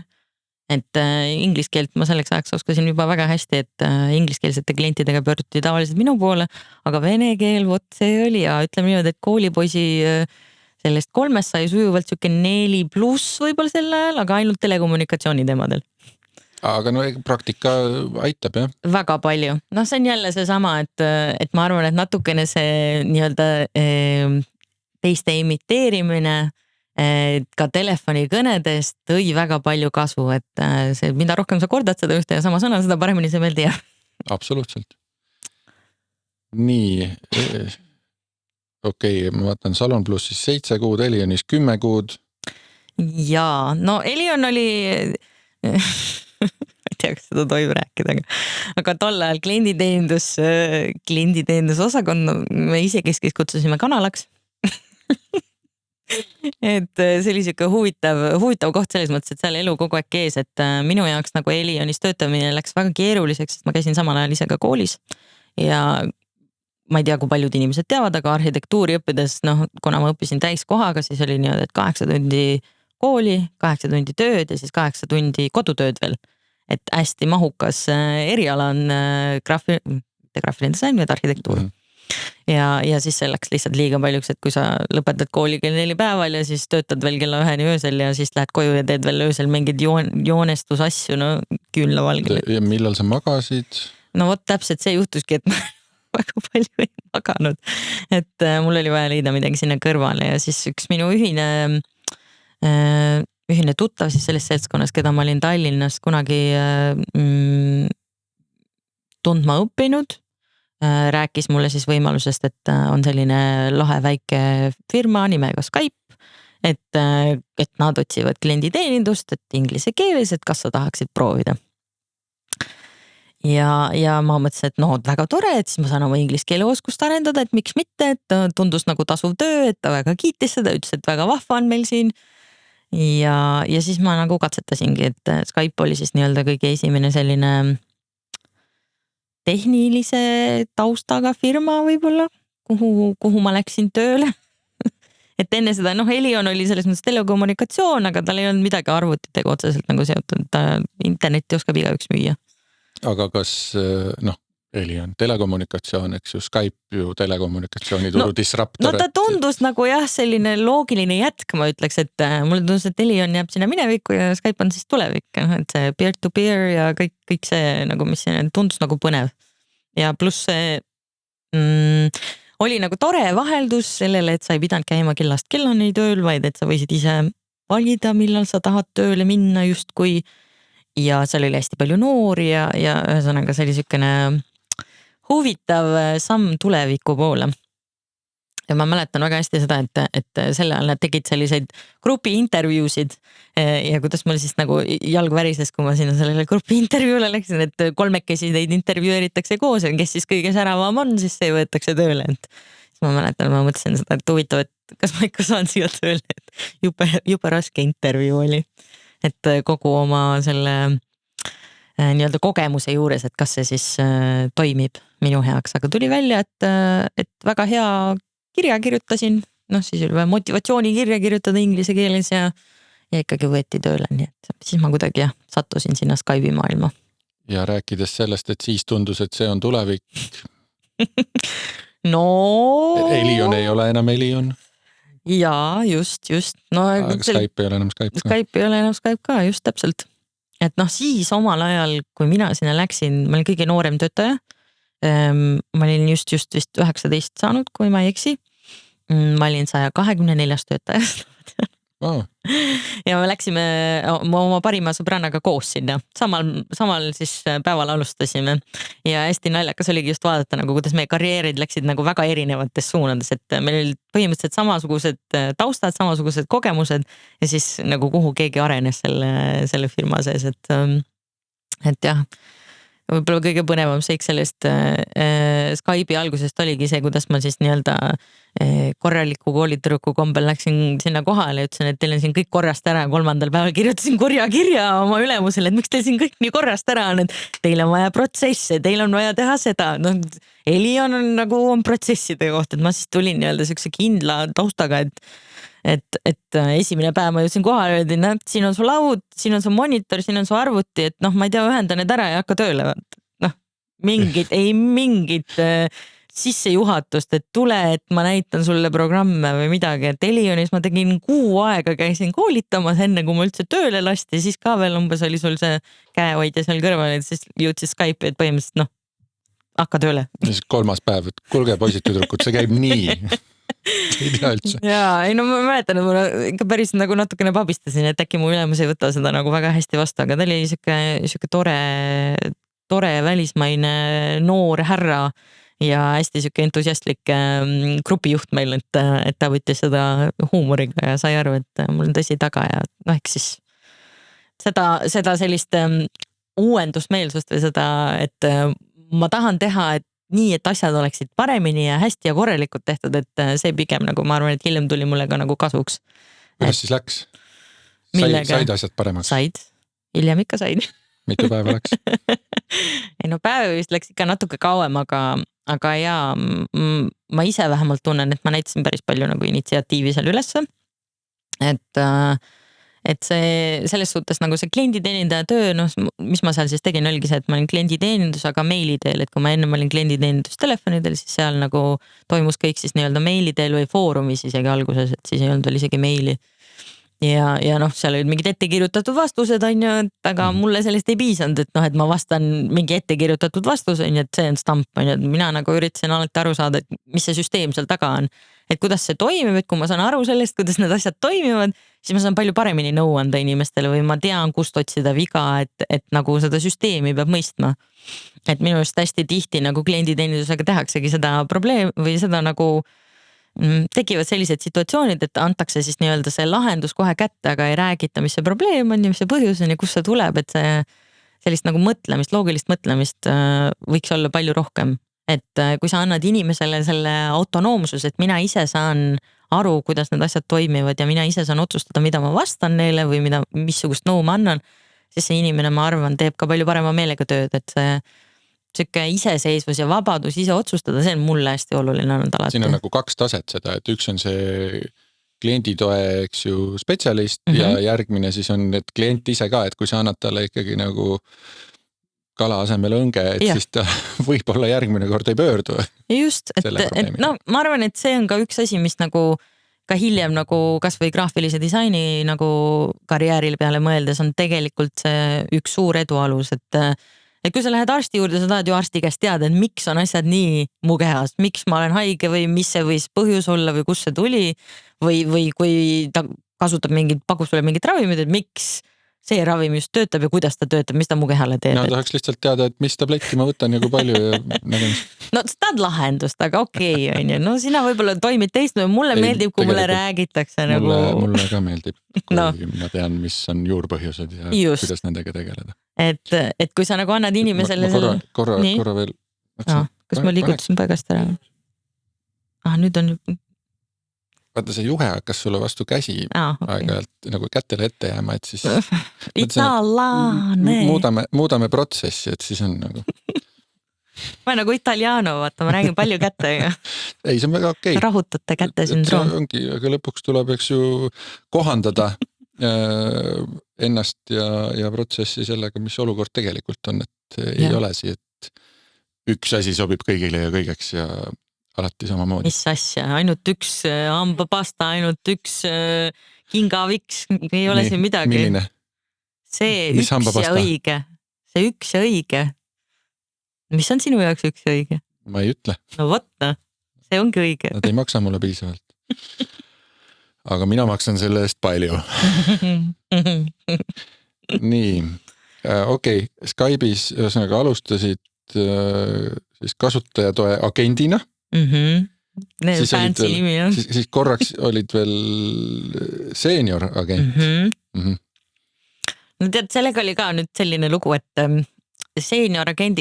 Et inglise keelt ma selleks ajaks oskasin juba väga hästi, et ingliskeelsete klientidega pöörduti tavaliselt minu poole, aga vene keel, vot see oli ja ütleme niimoodi, et koolipoisi sellest 3 sai sujuvalt siuke 4+ võib-olla sel ajal, aga ainult telekommunikatsiooni teemadel. Aga no praktika aitab, jah? Väga palju. No see on jälle see sama, et ma arvan, et natukene see nii-öelda teiste imiteerimine ka telefonikõnedes tõi väga palju kasu, et see, mida rohkem sa kordad seda ühte ja sama sõna, seda paremini see meelde jääb. Absoluutselt. Nii, okei, ma vaatan Salon Plussis 7 kuud, Elionis 10 kuud. Jaa, no Elion oli, ma ei tea, kas seda tohib rääkida, aga tol ajal klienditeenindus osakond, me ise keskis kutsusime kanalaks. Et see oli siuke huvitav koht selles mõttes, et seal elu kogu aeg kees, et minu jaoks nagu Elionis töötamine läks väga keeruliseks, sest ma käisin samal ajal ise ka koolis ja ma ei tea, kui paljud inimesed teavad, aga arhitektuuri õppides, noh, kuna ma õppisin täiskohaga, siis oli niimoodi, et 8 tundi kooli, 8 tundi tööd ja siis 8 tundi kodutööd veel. Et hästi mahukas eriala on graafiline disain, vaid arhitektuur. Ja siis see läks lihtsalt liiga paljuks, et kui sa lõpetad kooli kell 4 päeval ja siis töötad veel kella 1 öösel ja siis lähed koju ja teed veel öösel mingid joonestusasju, no küünlavalgel. Ja millal sa magasid? No vot täpselt see juhtuski, et ma väga palju ei maganud, et mul oli vaja leida midagi sinna kõrvale ja siis üks minu ühine tuttav siis selles seltskonnas, keda ma olin Tallinnas kunagi tundma õppinud, rääkis mulle siis võimalusest, et on selline lahe väike firma nimega Skype, et nad otsivad klienditeenindust, et inglise keeles, et kas sa tahaksid proovida. Ja ma mõtlesin, et no väga tore, et siis ma saan oma inglise keele oskust arendada, et miks mitte, et tundus nagu tasuv töö, et ta väga kiitis seda, ütles, et väga vahva on meil siin. Ja siis ma nagu katsetasingi, et Skype oli siis nii-öelda kõige esimene selline tehnilise taustaga firma võib-olla, kuhu ma läksin tööle. Et enne seda, Elion oli selles mõttes telekommunikatsioon, aga tal ei olnud midagi arvutitega otseselt nagu seotud, internetti oskab igaüks müüa. Aga kas, Elion, telekommunikatsioon, eks ju, Skype ju telekommunikatsioonituru disruptor. No ta tundus nagu jah, selline loogiline jätk, ma ütleks, et mulle tundus, et Elion jääb sinna minevikku ja Skype on siis tulevik, et see peer-to-peer ja kõik see nagu, mis tundus nagu põnev. Ja pluss see oli nagu tore vaheldus sellele, et sa ei pidanud käima kellast kellani tööl, vaid et sa võisid ise valida, millal sa tahad tööle minna justkui. Ja seal oli hästi palju noori ja ühesõnaga see oli siukene huvitav samm tuleviku poole. Ja ma mäletan väga hästi seda, et selle ajal nad tegid selliseid grupi intervjuusid ja kuidas mul siis nagu jalg värises, kui ma sinna sellele grupi intervjuule läksin, et 3 neid intervjueeritakse koos ja kes siis kõige säravam on, siis see võetakse tööle. Et siis ma mäletan, ma mõtlesin seda, et huvitav, et kas ma ikka saan siia tööle, et jube raske intervjuu oli. Et kogu oma selle nii-öelda kogemuse juures, et kas see siis toimib minu heaks, aga tuli välja, et väga hea kirja kirjutasin, noh siis oli motivatsioonikirja kirjutada inglise keeles ja ikkagi võeti tööle, nii et siis ma kuidagi sattusin sinna Skype'i maailma. Ja rääkides sellest, et siis tundus, et see on tulevik. No... Elion ei ole enam Elion. Jaa, just. No, aga Skype ei ole enam Skype ka. Skype ei ole enam Skype ka, just täpselt. Et noh, siis omal ajal, kui mina sinna läksin, ma olin kõige noorem töötaja. Ma olin just vist 19 saanud, kui ma ei eksi. Ma olin 124 töötajast. Oh. Ja me läksime oma parima sõbrannaga koos sinna. Samal siis päeval alustasime. Ja hästi naljakas oligi just vaadata, nagu, kuidas meie karjäärid läksid nagu väga erinevates suunades, et meil olid põhimõtteliselt samasugused taustad, samasugused kogemused ja siis nagu kuhu keegi arenes selle firma sees, et jah. Võib-olla kõige põnevam seik sellest Skype'i algusest oligi see, kuidas ma siis nii-öelda korraliku koolitõrku kombel läksin sinna kohale ja ütlesin, et teil on siin kõik korrast ära. 3. päeval kirjutasin korja kirja oma ülemusele, et miks teil siin kõik nii korrast ära on, et teil on vaja protsesse, teil on vaja teha seda. No, Elion on nagu on protsesside koht, et ma siis tulin nii-öelda sellise kindla taustaga, et esimene päev ma jõudsin kohale, öeldi, et siin on su laud, siin on su monitor, siin on su arvuti, et noh, ma ei tea, ühenda need ära ja hakka tööle. Noh, mingit sissejuhatust, et tule, et ma näitan sulle programme või midagi, et Elionis ma tegin 6 aega, käisin koolitamas enne, kui ma üldse tööle lasti, siis ka veel umbes oli sul see käehoidja seal kõrval, et siis jõudsid Skype'i, et põhimõtteliselt noh, hakka tööle. Siis 3. päev, et kulge poisid tüdrukud, see käib nii. Ei tea üldse. Jaa, ei no ma mäletan, et ma ikka päris nagu natukene pabistasin, et äkki mu ülemus ei võta seda nagu väga hästi vastu, aga ta oli siuke tore välismaine noor härra ja hästi siuke entusiastlik grupijuht meil, et ta võttis seda huumoriga ja sai aru, et mul on tõsi taga ja noh, eks siis seda sellist uuendusmeelsust või seda, et ma tahan teha, et nii, et asjad oleksid paremini ja hästi ja korralikult tehtud, et see pigem nagu ma arvan, et hiljem tuli mulle ka nagu kasuks. Kuidas siis läks? Said asjad paremaks? Said, hiljem ikka said. Mitu päeva läks? Ei no päev vist läks ikka natuke kauem, aga jaa, ma ise vähemalt tunnen, et ma näitasin päris palju nagu initsiatiivi seal ülesse. Et see selles suhtes nagu see klienditeenindaja töö, noh, mis ma seal siis tegin, oligi see, et ma olin klienditeenindus, aga meili teel, et kui ma enne olin klienditeenindus telefonidel, siis seal nagu toimus kõik siis nii-öelda meili teel või foorumis isegi alguses, et siis ei olnud veel isegi meili. Ja noh, seal olid mingid ettekirjutatud vastused, on ju, et aga mulle sellest ei piisanud, et noh, et ma vastan mingi ettekirjutatud vastus, on ju, et see on stamp, on ju, et mina nagu üritasin alati aru saada, et mis see süsteem seal taga on. Et kuidas see toimib, et kui ma saan aru sellest, kuidas need asjad toimivad, siis ma saan palju paremini nõu anda inimestele või ma tean, kust otsida viga, et nagu seda süsteemi peab mõistma. Et minu just hästi tihti nagu klienditeenindusega tehaksegi seda probleem või seda nagu tekivad sellised situatsioonid, et antakse siis nii-öelda see lahendus kohe kätte, aga ei räägita, mis see probleem on ja mis see põhjus on ja kust see tuleb, et see sellist nagu mõtlemist, loogilist mõtlemist võiks olla palju rohkem. Et kui sa annad inimesele selle autonoomsus, et mina ise saan aru, kuidas need asjad toimivad ja mina ise saan otsustada, mida ma vastan neile või missugust nõu ma annan, siis see inimene, ma arvan, teeb ka palju parema meelega tööd, et see siuke iseseisvus ja vabadus ise otsustada, see on mulle hästi oluline olnud alati. Siin on nagu 2 taset seda, et üks on see klienditoe, eks ju, spetsialist ja järgmine siis on, et klient ise ka, et kui sa annad talle ikkagi nagu kala asemel õnge, et siis ta võib-olla järgmine kord ei pöördu. Just, et no ma arvan, et see on ka üks asi, mis nagu ka hiljem nagu kas või graafilise disaini nagu karjääril peale mõeldes on tegelikult see üks suur edualus, et kui sa lähed arsti juurde, sa tahad ju arsti käest teada, et miks on asjad nii mu kehas, miks ma olen haige või mis see võis põhjus olla või kus see tuli või kui ta kasutab pakub sulle mingit ravimid, et miks see ravim just töötab ja kuidas ta töötab, mis ta mu kehale teeb. No tahaks lihtsalt teada, et mis tabletti ma võtan ja kui palju ja nägemist. No sa tahad lahendust, aga okei, on ju. No sina võib-olla toimid teist, mulle meeldib, kui mulle räägitakse nagu... Mulle ka meeldib, kui ma tean, mis on juurpõhjused ja just. Kuidas nendega tegeleda. Et kui sa nagu annad inimesele... Ma korra veel... Kas ma liigutasin paigast ära? Nüüd on... vaata see juhe hakkas sulle vastu käsi aeg-ajalt nagu kätele ette jääma, et siis italaane. Muudame protsessi, et siis on nagu ma nagu italiano, vaata, ma räägin palju kättega. Ei, see on väga okei. Rahutate kätte sündroom. Ongi, aga lõpuks tuleb, eks ju, kohandada ennast ja protsessi sellega, mis olukord tegelikult on, et ei ole siin, et üks asi sobib kõigile ja kõigeks ja alati samamoodi. Mis asja, ainult üks hambapasta, ainult üks kingaviks, ei ole siin midagi. Milline? See mis üks hambapasta? Ja õige. See üks ja õige. Mis on sinu jaoks üks ja õige? Ma ei ütle. No võtta, see ongi õige. Nad ei maksa mulle piisavalt. Aga mina maksan selle eest palju. Nii, okei. Skype'is ühesõnaga alustasid siis kasutajatoe agendina. Need fancy nimi on. Siis korraks olid veel senior agent. No tead, sellega oli ka nüüd selline lugu, et senior agent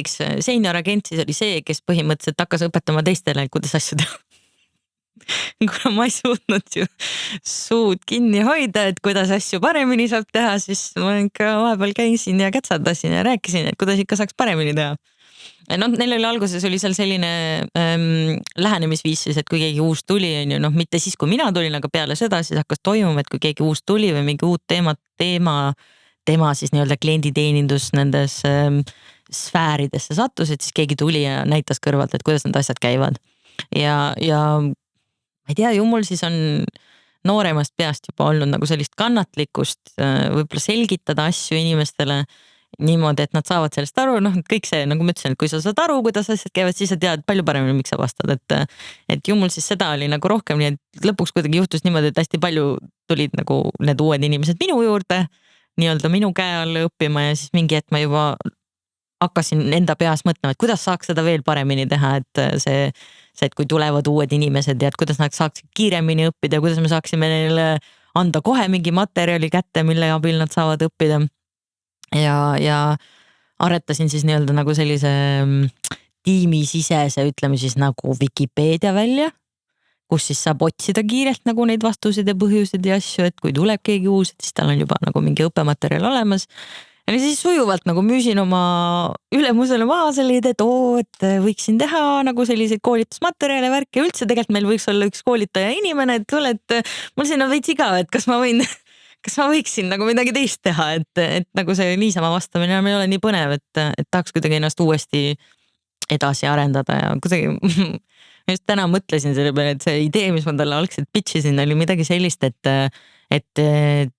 siis oli see, kes põhimõtteliselt hakkas õpetama teistele, kuidas asju teha. Kuna ma ei suutnud ju suud kinni hoida, et kuidas asju paremini saab teha, siis ma ikka vahepeal käisin ja kätsaldasin ja rääkisin, et kuidas ikka saaks paremini teha. No, neil oli alguses oli seal selline lähenemisviis siis, et kui keegi uus tuli, on ju, noh, mitte siis, kui mina tulin, aga peale seda siis hakkas toimuma, et kui keegi uus tuli või mingi uut teema siis nii-öelda klienditeenindus nendes sfääridesse sattus, et siis keegi tuli ja näitas kõrvalt, et kuidas need asjad käivad. Ja ma ei tea, ju mul siis on nooremast peast juba olnud nagu sellist kannatlikkust võib-olla selgitada asju inimestele niimoodi, et nad saavad sellest aru, noh, kõik see, nagu ma ütlesin, et kui sa saad aru, kuidas asjad käivad, siis sa tead palju paremini, miks sa vastad, et ju mul siis seda oli nagu rohkem, nii et lõpuks kuidagi juhtus niimoodi, et hästi palju tulid nagu need uued inimesed minu juurde, nii-öelda minu käe all õppima ja siis mingi hetk ma juba hakkasin enda peas mõtlema, et kuidas saaks seda veel paremini teha, et see, et kui tulevad uued inimesed ja et kuidas nad saaksid kiiremini õppida ja kuidas me saaksime neile anda kohe mingi materjali kätte, mille abil nad saavad õppida. Ja aretasin siis nii-öelda nagu sellise tiimisisese, ütleme siis nagu Wikipeedia välja, kus siis saab otsida kiirelt nagu neid vastuseid ja põhjuseid ja asju, et kui tuleb keegi uus, et siis tal on juba nagu mingi õppematerjal olemas. Ja siis sujuvalt nagu müüsin oma ülemusele maha selle idee, et võiksin teha nagu selliseid koolitusmaterjale värke. Üldse tegelikult meil võiks olla üks koolitaja inimene, et tule, et mul siin on veits igav, et kas ma võiksin nagu midagi teist teha, et nagu see niisama vastamine ei ole nii põnev, et tahaks kuidagi ennast uuesti edasi arendada ja kuidagi ma just täna mõtlesin selle peale, et see idee, mis ma talle algselt pitchisin, oli midagi sellist, et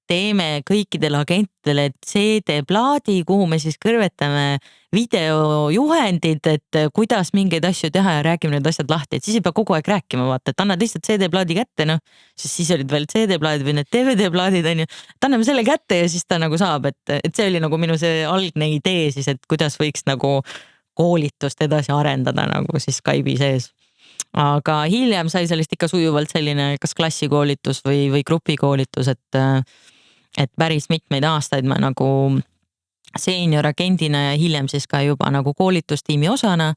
teeme kõikidele agentidele CD-plaadi, kuhu me siis kõrvetame videojuhendid, et kuidas mingeid asju teha ja räägime need asjad lahti, et siis ei pea kogu aeg rääkima, vaata, et annad lihtsalt CD-plaadi kätte, noh, siis olid veel CD-plaadid või need DVD-plaadid, on ju, et anname selle kätte ja siis ta nagu saab, et see oli nagu minu see algne idee siis, et kuidas võiks nagu koolitust edasi arendada nagu siis Skype'i sees. Aga hiljem sai sellest ikka sujuvalt selline kas klassikoolitus või grupikoolitus, et päris mitmeid aastaid ma nagu senior agendina ja hiljem siis ka juba nagu koolitustiimi osana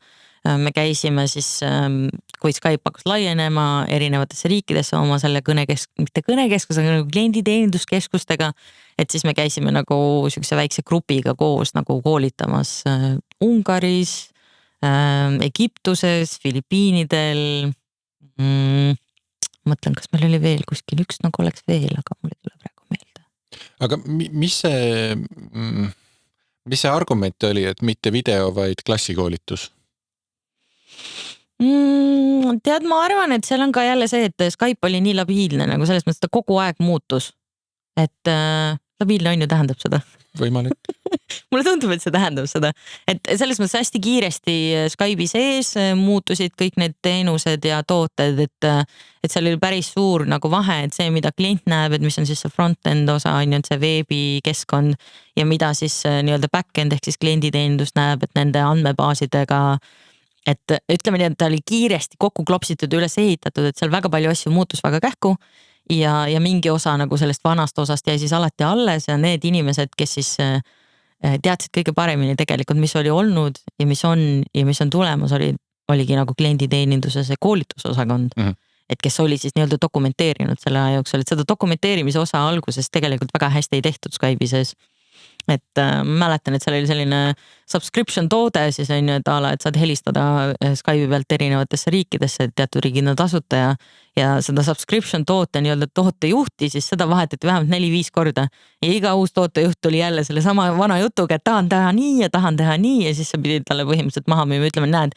me käisime siis, kui Skype hakkas laienema erinevatesse riikidesse oma selle mitte kõnekeskusega, nagu klienditeeninduskeskustega, et siis me käisime nagu siukse väikse grupiga koos nagu koolitamas Ungaris, Egiptuses, Filipiinidel. Mõtlen, kas meil oli veel kuskil üks, nagu oleks veel, aga mul ei tule praegu meelde. Aga mis see argument oli, et mitte video, vaid klassikoolitus? Tead, ma arvan, et seal on ka jälle see, et Skype oli nii labiilne, nagu selles mõttes ta kogu aeg muutus. Et labiilne on ju tähendab seda. Võimalik. Mulle tundub, et see tähendab seda, et selles mõttes hästi kiiresti Skype'i sees muutusid kõik need teenused ja tooted, et seal oli päris suur nagu vahe, et see, mida klient näeb, et mis on siis see front-end osa, on ju, et see veebikeskkond ja mida siis nii-öelda back-end ehk siis klienditeenindus näeb, et nende andmebaasidega, et ütleme nii, et ta oli kiiresti kokku klopsitud ja üles ehitatud, et seal väga palju asju muutus väga kähku. Ja mingi osa nagu sellest vanast osast jäi siis alati alles ja need inimesed, kes siis teadsid kõige paremini tegelikult, mis oli olnud ja mis on tulemas, oligi nagu klienditeeninduse see koolitusosakond. et kes oli siis nii-öelda dokumenteerinud selle aja jooksul, et seda dokumenteerimise osa alguses tegelikult väga hästi ei tehtud Skype'i sees. Et mäletan, et seal oli selline subscription toode siis on ju, et ala, et saad helistada Skype'i pealt erinevatesse riikidesse, et teatud riigid on tasuta ja seda subscription toote nii-öelda tootejuhti, siis seda vahetati vähemalt 4-5 korda. Ja iga uus tootejuht tuli jälle selle sama vana jutuga, et tahan teha nii ja tahan teha nii ja siis sa pidid talle põhimõtteliselt maha müüma, ütleme, näed,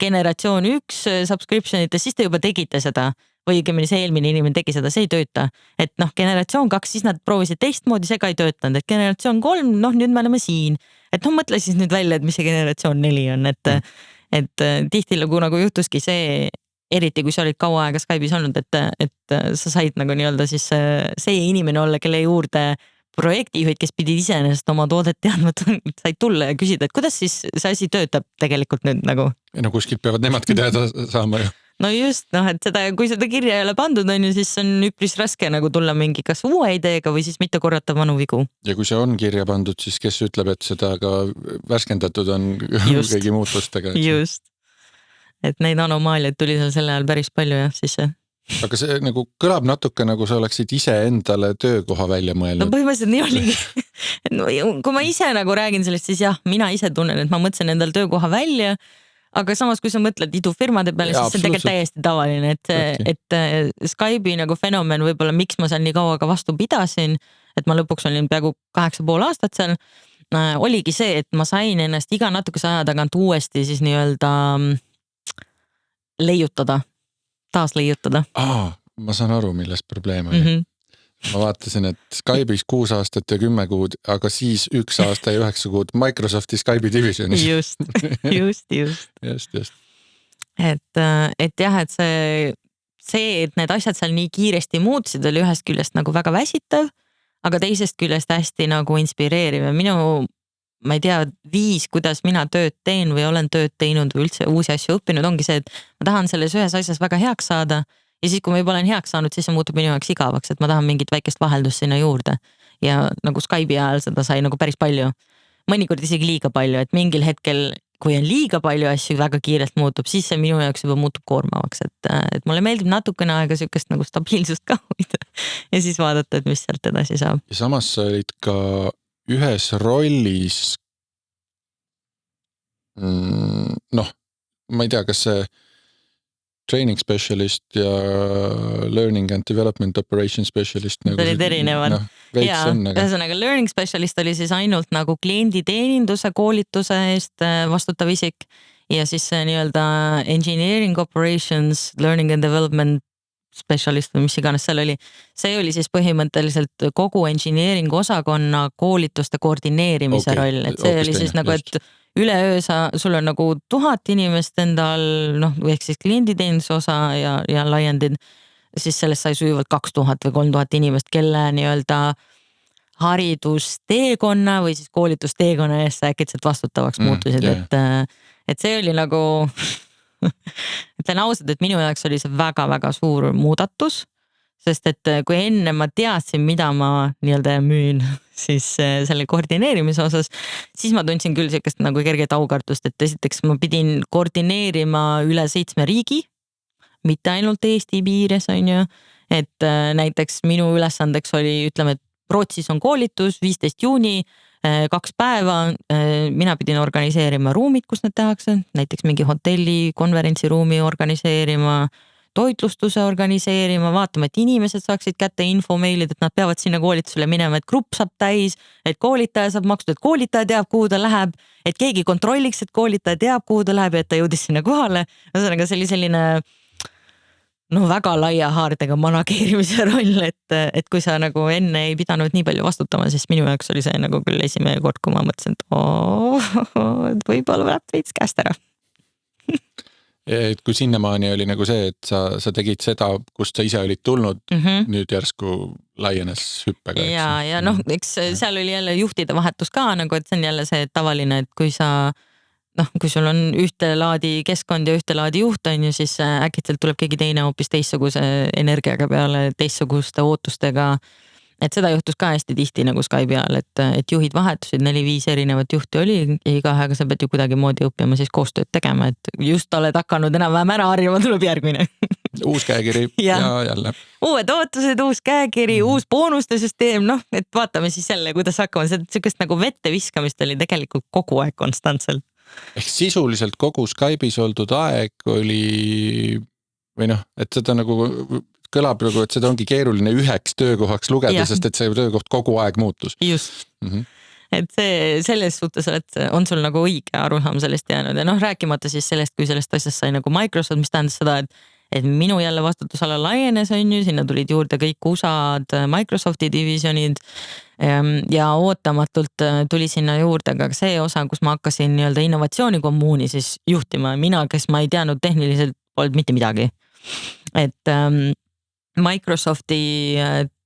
generatsioon 1 subscription'it ja siis te juba tegite seda või õigemini see eelmine inimene tegi seda, see ei tööta. Et noh, generatsioon 2, siis nad proovisid teistmoodi, see ka ei töötanud, et generatsioon 3, noh nüüd me oleme siin. Et noh, mõtle siis nüüd välja, et mis see generatsioon 4 on, et tihtilugu nagu juhtuski see, eriti kui sa olid kaua aega Skype'is olnud, et sa said nagu nii-öelda siis see inimene olla, kelle juurde projektijuhid, kes pidid iseenesest oma toodet teadma, said tulla ja küsida, et kuidas siis see asi töötab tegelikult nüüd nagu. Ja no kuskilt peavad nemadki teada saama ju. No just, noh, et seda, kui seda kirja ei ole pandud, on ju, siis on üpris raske nagu tulla mingi kas uue ideega või siis mitte korrata vanu vigu. Ja kui see on kirja pandud, siis kes ütleb, et seda ka värskendatud on kõigi muutustega. Just. Et neid anomaaliaid tuli seal selle ajal päris palju jah, siis see. Aga see nagu kõlab natuke nagu sa oleksid ise endale töökoha välja mõelnud. No põhimõtteliselt nii oligi. No, kui ma ise nagu räägin sellest, siis jah, mina ise tunnen, et ma mõtlesin endale töökoha välja. Aga samas, kui sa mõtled idufirmade peale, siis see on tegelikult täiesti tavaline, et Skype'i nagu fenomen võib-olla, miks ma seal nii kaua ka vastu pidasin, et ma lõpuks olin peaaegu 8,5 aastat seal, oligi see, et ma sain ennast iga natukese aja tagant uuesti siis nii-öelda leiutada, taas leiutada. Ma saan aru, millest probleem oli. Ma vaatasin, et Skype'is 6 aastat ja 10 kuud, aga siis 1 aasta ja 9 kuud Microsofti Skype'i divisionis. Just. Et jah, et see, et need asjad seal nii kiiresti muutsid, oli ühest küljest nagu väga väsitav, aga teisest küljest hästi nagu inspireeriv. Minu, ma ei tea, viis, kuidas mina tööd teen või olen tööd teinud või üldse uusi asju õppinud, ongi see, et ma tahan selles ühes asjas väga heaks saada. Ja siis, kui ma juba olen heaks saanud, siis see muutub minu jaoks igavaks, et ma tahan mingit väikest vaheldust sinna juurde. Ja nagu Skype'i ajal seda sai nagu päris palju. Mõnikord isegi liiga palju, et mingil hetkel, kui on liiga palju asju väga kiirelt muutub, siis see minu jaoks juba muutub koormavaks. Et mulle meeldib natukene aega sükest nagu stabiilsust ka hoida ja siis vaadata, et mis sealt edasi saab. Ja samas sa olid ka ühes rollis, noh, ma ei tea, kas see training specialist ja learning and development operation specialist. Nagu olid erinevad. Ühesõnaga learning specialist oli siis ainult nagu klienditeeninduse koolituse eest vastutav isik ja siis nii-öelda engineering operations, learning and development specialist või mis iganes seal oli. See oli siis põhimõtteliselt kogu engineering osakonna koolituste koordineerimise roll, et see oli siis nagu, et üleöö sul on nagu 1000 inimest endal, noh, ehk siis klienditeeninduse osa ja laiendid, siis sellest sai sujuvalt 2000 või 3000 inimest, kelle nii-öelda haridusteekonna või siis koolitusteekonna eest äkitselt vastutavaks muutusid, et see oli nagu ütlen ausalt, et minu jaoks oli see väga-väga suur muudatus, sest et kui enne ma teadsin, mida ma nii-öelda müün, siis selle koordineerimise osas, siis ma tundsin küll sellist nagu kerget aukartust, et esiteks ma pidin koordineerima üle 7 riigi, mitte ainult Eesti piires, on ju, et näiteks minu ülesandeks oli, ütleme, et Rootsis on koolitus 15 juuni, 2 päeva, mina pidin organiseerima ruumid, kus need tehakse, näiteks mingi hotelli, konverentsiruumi organiseerima, toitlustuse organiseerima, vaatama, et inimesed saaksid kätte infomeilid, et nad peavad sinna koolitusele minema, et grupp saab täis, et koolitaja saab makstud, et koolitaja teab, kuhu ta läheb, et keegi kontrolliks, et koolitaja teab, kuhu ta läheb ja et ta jõudis sinna kohale. Ühesõnaga see oli selline väga laia haardega manageerimise roll, et kui sa nagu enne ei pidanud nii palju vastutama, siis minu jaoks oli see nagu küll esimene kord, kui ma mõtlesin, et võib-olla läheb veits käest ära. Et kui sinnamaani oli nagu see, et sa tegid seda, kust sa ise olid tulnud, nüüd järsku laienes hüppega. Ja noh, eks seal oli jälle juhtide vahetus ka, nagu et see on jälle see tavaline, et kui sul on ühte laadi keskkond ja ühte laadi juht on ju, siis äkitselt tuleb keegi teine hoopis teistsuguse energiaga peale, teistsuguste ootustega. et seda juhtus ka hästi tihti nagu Skype'i ajal, et juhid vahetusid, 4-5 erinevat juhti oli ja igaühega sa pead ju kuidagimoodi õppima siis koostööd tegema, et just oled hakanud enam-vähem ära harjuma, tuleb järgmine. Uus käekiri ja jälle. Uued ootused, uus käekiri, uus boonuste süsteem, noh, et vaatame siis jälle, kuidas hakkama. Sellist nagu vette viskamist oli tegelikult kogu aeg konstantselt. Ehk sisuliselt kogu Skype'is oldud aeg oli, või noh, et seda nagu kõlab nagu, et seda ongi keeruline üheks töökohaks lugeda, sest et see töökoht kogu aeg muutus. Just. Et see selles suhtes, et on sul nagu õige arusaam sellest jäänud ja noh, rääkimata siis sellest, kui sellest asjast sai nagu Microsoft, mis tähendas seda, et minu jälle vastutusala laienes on ju, sinna tulid juurde kõik USA-d, Microsofti divisionid ja ootamatult tuli sinna juurde ka see osa, kus ma hakkasin nii-öelda innovatsioonikommuuni siis juhtima. Mina, kes ma ei teadnud tehniliselt, polnud mitte midagi. Et Microsofti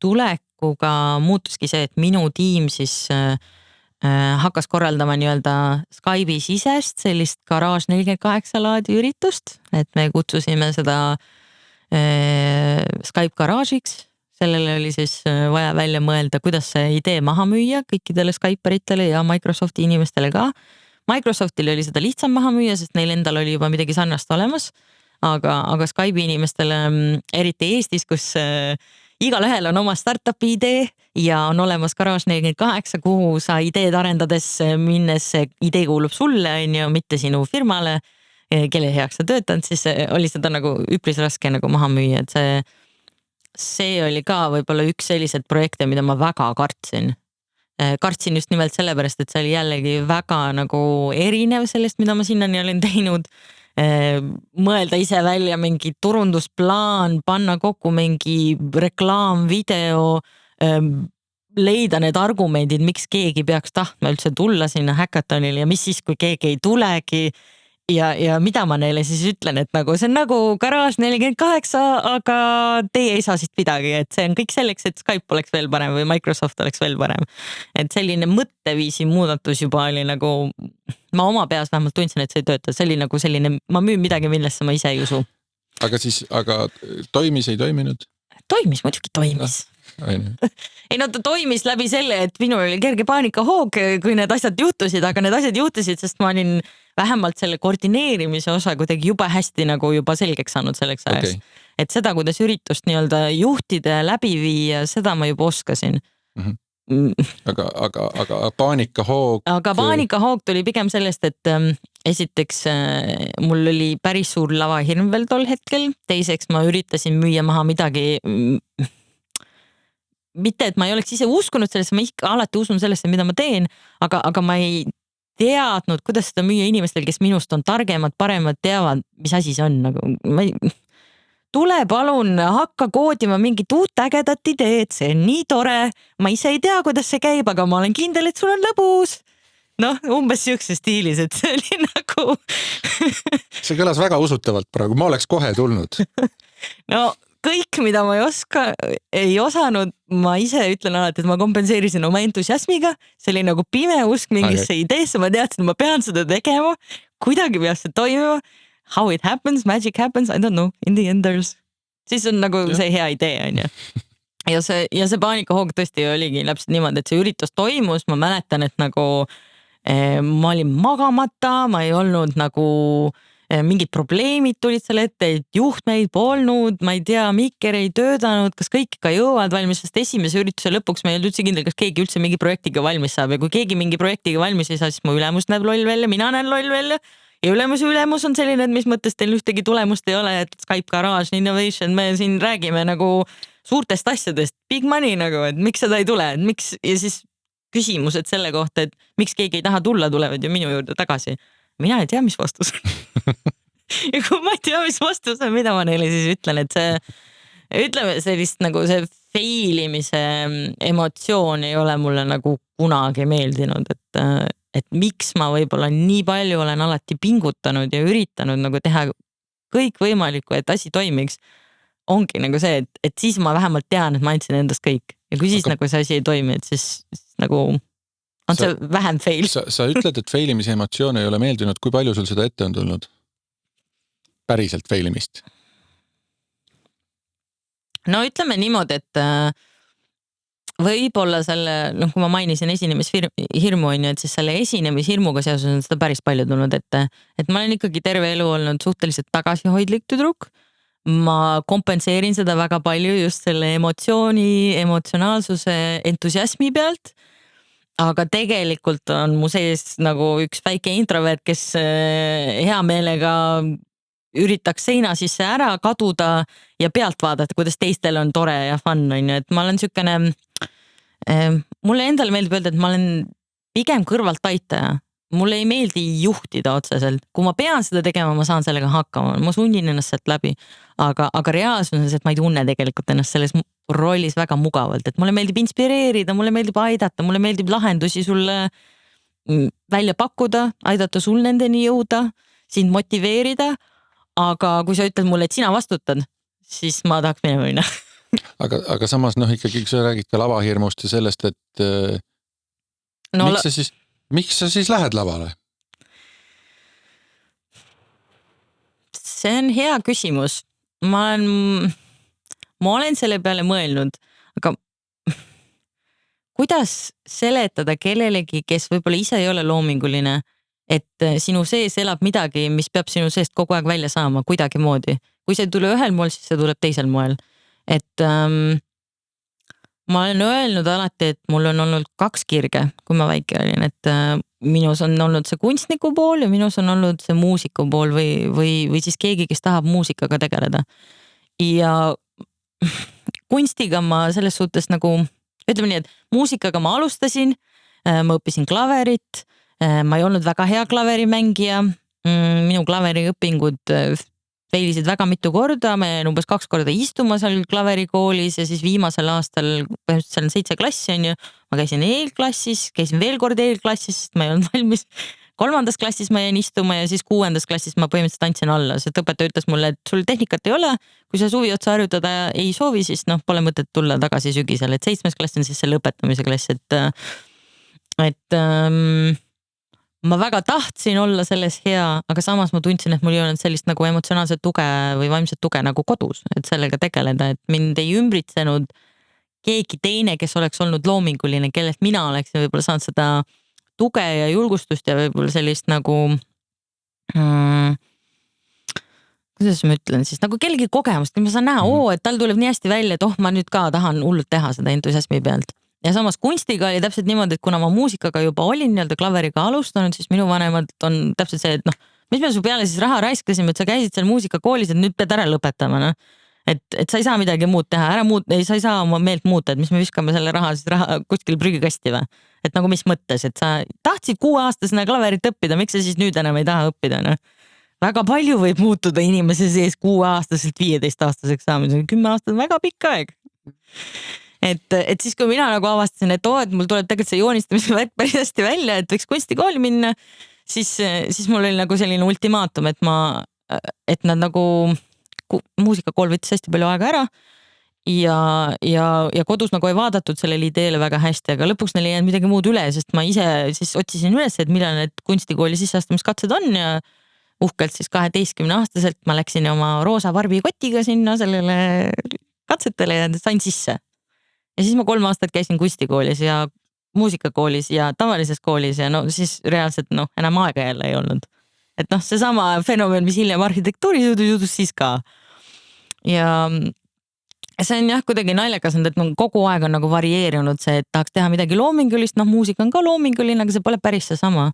tulekuga muutuski see, et minu tiim siis hakkas korraldama nii-öelda Skype'i sisest sellist Garage 48 laadi üritust, et me kutsusime seda Skype Garage'iks. Sellele oli siis vaja välja mõelda, kuidas see idee maha müüa kõikidele Skyperitele ja Microsofti inimestele ka. Microsoftil oli seda lihtsam maha müüa, sest neil endal oli juba midagi sarnast olemas. Aga Skype'i inimestele, eriti Eestis, kus igal ühel on oma startupi idee ja on olemas Garage 48, kuhu sa ideed arendades minnes idee kuulub sulle, on ju, mitte sinu firmale, kelle heaks sa töötanud, siis oli seda nagu üpris raske nagu maha müüa, et see oli ka võib-olla üks sellised projekte, mida ma väga kartsin. Kartsin just nimelt sellepärast, et see oli jällegi väga nagu erinev sellest, mida ma sinnani olen teinud. Mõelda ise välja mingi turundusplaan, panna kokku mingi reklaamvideo, leida need argumendid, miks keegi peaks tahtma üldse tulla sinna hackathonile ja mis siis, kui keegi ei tulegi ja mida ma neile siis ütlen, et nagu see on nagu Garage 48, aga teie ei saa siit midagi, et see on kõik selleks, et Skype oleks veel parem või Microsoft oleks veel parem. Et selline mõtteviisi muudatus juba oli nagu, ma oma peas vähemalt tundsin, et see ei tööta, see oli nagu selline, ma müün midagi, millesse ma ise ei usu. Aga toimis, ei toiminud? Toimis, muidugi toimis. Ei no ta toimis läbi selle, et minul oli kerge paanikahoog, kui need asjad juhtusid, aga need asjad juhtusid, sest ma olin vähemalt selle koordineerimise osa kuidagi juba hästi nagu juba selgeks saanud selleks ajaks. Et seda, kuidas üritust nii-öelda juhtida ja läbi viia, seda ma juba oskasin. Aga paanikahoog? Aga paanikahoog tuli pigem sellest, et esiteks mul oli päris suur lavahirm veel tol hetkel, teiseks ma üritasin müüa maha midagi, mitte, et ma ei oleks ise uskunud sellesse, ma ikka alati usun sellesse, mida ma teen, aga ma ei teadnud, kuidas seda müüa inimestel, kes minust on targemad, paremad, teavad, mis asi see on. Nagu, tule palun, hakka koodima mingit uut ägedat ideed, see on nii tore, ma ise ei tea, kuidas see käib, aga ma olen kindel, et sul on lõbus. Noh, umbes siukse stiilis, et see oli nagu... See kõlas väga usutavalt praegu, ma oleks kohe tulnud. No kõik, mida ma ei osanud, ma ise ütlen alati, et ma kompenseerisin oma entusiasmiga. See oli nagu pime usk mingisse ideesse, ma teadsin, et ma pean seda tegema. Kuidagi peab see toimima. How it happens, magic happens, I don't know, in the end there's. Siis on nagu see hea idee, on ju. Ja see paanikahoog tõesti oligi läpselt niimoodi, et see üritus toimus, ma mäletan, et nagu ma olin magamata, ma ei olnud nagu... mingid probleemid tulid selle ette, et juhtmeid polnud, ma ei tea, mikker ei töötanud, kas kõik ikka jõuavad valmis, sest esimese ürituse lõpuks me ei olnud üldse kindel, kas keegi üldse mingi projektiga valmis saab ja kui keegi mingi projektiga valmis ei saa, siis mu ülemus näeb loll välja, mina näen loll välja ja ülemus on selline, et mis mõttes teil ühtegi tulemust ei ole, et Skype Garage, Innovation, me siin räägime nagu suurtest asjadest, big money nagu, et miks seda ei tule, et miks ja siis küsimused selle kohta, et miks keegi ei taha tulla, tulevad ju minu juurde tagasi. Mina ei tea, mis vastus ja kui ma ei tea, mis vastus on, mida ma neile siis ütlen, et see, ütleme sellist nagu see failimise emotsioon ei ole mulle nagu kunagi meeldinud, et miks ma võib-olla nii palju olen alati pingutanud ja üritanud nagu teha kõik võimalikku, et asi toimiks, ongi nagu see, et siis ma vähemalt tean, et ma andsin endast kõik ja kui siis nagu see asi ei toimi, et siis nagu... On see vähem fail? Sa ütled, et failimise emotsioon ei ole meeldinud. Kui palju sul seda ette on tulnud? Päriselt failimist? No ütleme niimoodi, et võib-olla selle, kui ma mainisin esinemishirmu on ju, et siis selle esinemishirmuga seoses on seda päris palju tulnud ette, et ma olen ikkagi terve elu olnud suhteliselt tagasihoidlik tüdruk. Ma kompenseerin seda väga palju just selle emotsionaalsuse, entusiasmi pealt. Aga tegelikult on mu sees nagu üks väike introvert, kes hea meelega üritaks seina sisse ära kaduda ja pealt vaadata, kuidas teistel on tore ja fun on ju, et ma olen sükene, mulle endale meeldib öelda, et ma olen pigem kõrvaltaitaja. Mulle ei meeldi juhtida otseselt, kui ma pean seda tegema, ma saan sellega hakkama, ma sunnin ennast sealt läbi, aga reaalsus on see, et ma ei tunne tegelikult ennast selles rollis väga mugavalt, et mulle meeldib inspireerida, mulle meeldib aidata, mulle meeldib lahendusi sulle välja pakkuda, aidata sul nendeni jõuda, sind motiveerida, aga kui sa ütled mulle, et sina vastutad, siis ma tahaks minema minna. aga samas ikkagi, kui sa räägid ka lavahirmust ja sellest, et miks sa siis lähed lavale? See on hea küsimus. Ma olen selle peale mõelnud, aga kuidas seletada kellelegi, kes võib-olla ise ei ole loominguline, et sinu sees elab midagi, mis peab sinu seest kogu aeg välja saama kuidagi moodi. Kui see ei tule ühel moel, siis see tuleb teisel moel. Et ma olen öelnud alati, et mul on olnud 2 kirge, kui ma väike olin, et minus on olnud see kunstniku pool ja minus on olnud see muusiku pool või siis keegi, kes tahab muusikaga tegeleda. Ja kunstiga ma selles suhtes nagu, ütleme nii, et muusikaga ma alustasin, ma õppisin klaverit, ma ei olnud väga hea klaverimängija, minu klaveriõpingud feilisid väga mitu korda, ma jäin umbes 2 korda istuma seal klaverikoolis ja siis viimasel aastal, põhimõtteliselt seal on 7 klassi on ju, ma käisin eelklassis, käisin veel kord eelklassis, sest ma ei olnud valmis. 3. klassis ma jäin istuma ja siis 6. klassis ma põhimõtteliselt andsin alla, sest õpetaja ütles mulle, et sul tehnikat ei ole, kui sa suvi otsa harjutada ei soovi, siis pole mõtet tulla tagasi sügisel, et 7. klass on siis see lõpetamise klass, et ma väga tahtsin olla selles hea, aga samas ma tundsin, et mul ei olnud sellist nagu emotsionaalset tuge või vaimset tuge nagu kodus, et sellega tegeleda, et mind ei ümbritsenud keegi teine, kes oleks olnud loominguline, kellelt mina oleksin võib-olla saanud seda tuge ja julgustust ja võib-olla sellist nagu kuidas ma ütlen siis, nagu kellegi kogemust, ma saan näha, et tal tuleb nii hästi välja, et ma nüüd ka tahan hullult teha seda entusiasmi pealt. Ja samas kunstiga oli täpselt niimoodi, et kuna ma muusikaga juba olin nii-öelda klaveriga alustanud, siis minu vanemad on täpselt see, et mis me su peale siis raha raiskasime, et sa käisid seal muusikakoolis, et nüüd pead ära lõpetama, et sa ei saa midagi muud teha, sa ei saa oma meelt muuta, et mis me viskame selle raha kuskil prügikasti või. Et nagu mis mõttes, et sa tahtsid 6-aastasena klaverit õppida, miks sa siis nüüd enam ei taha õppida, Väga palju võib muutuda inimese sees 6-aastaselt 15-aastaseks saamisega, 10 aastat on väga pikk aeg. Et siis, kui mina nagu avastasin, et mul tuleb tegelikult see joonistamise värk päris hästi välja, et võiks kunstikooli minna, siis mul oli nagu selline ultimaatum, et nad nagu, muusikakool võttis hästi palju aega ära ja kodus nagu ei vaadatud sellele ideele väga hästi, aga lõpuks neil ei jäänud midagi muud üle, sest ma ise siis otsisin üles, et millal need kunstikooli sisseastumiskatsed on ja uhkelt siis 12-aastaselt ma läksin oma roosa varbikotiga sinna sellele katsetele ja sain sisse. Ja siis ma 3 aastat käisin kunstikoolis ja muusikakoolis ja tavalises koolis ja siis reaalselt enam aega jälle ei olnud. Et seesama fenomen, mis hiljem arhitektuuris jõudus siis ka. Ja see on jah kuidagi naljakas, et kogu aeg on nagu varieerunud see, et tahaks teha midagi loomingulist, muusika on ka loominguline, aga see pole päris seesama.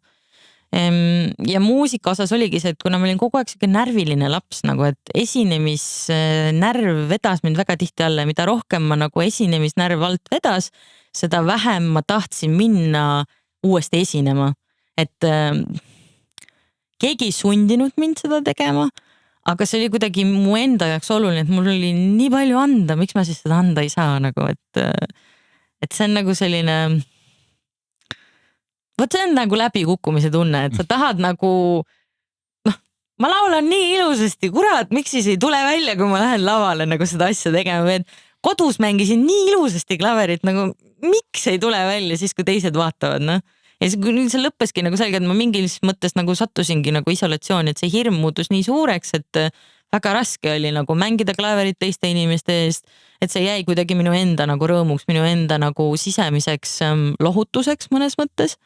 Ja muusika osas oligi see, et kuna ma olin kogu aeg siuke närviline laps, nagu et esinemisnärv vedas mind väga tihti alla ja mida rohkem ma nagu esinemisnärv alt vedas, seda vähem ma tahtsin minna uuesti esinema. Et keegi ei sundinud mind seda tegema, aga see oli kuidagi mu enda jaoks oluline, et mul oli nii palju anda, miks ma siis seda anda ei saa nagu, et see on nagu selline Vot see on nagu läbikukkumise tunne, et sa tahad nagu, ma laulan nii ilusasti, kurat, miks siis ei tule välja, kui ma lähen lavale nagu seda asja tegema, et kodus mängisin nii ilusasti klaverit, nagu miks ei tule välja siis, kui teised vaatavad, Ja see lõppeski nagu selge, et ma mingis mõttes nagu sattusingi nagu isolatsiooni, et see hirm muutus nii suureks, et väga raske oli nagu mängida klaverit teiste inimeste eest, et see jäi kuidagi minu enda nagu rõõmuks, minu enda nagu sisemiseks lohutuseks mõnes mõttes.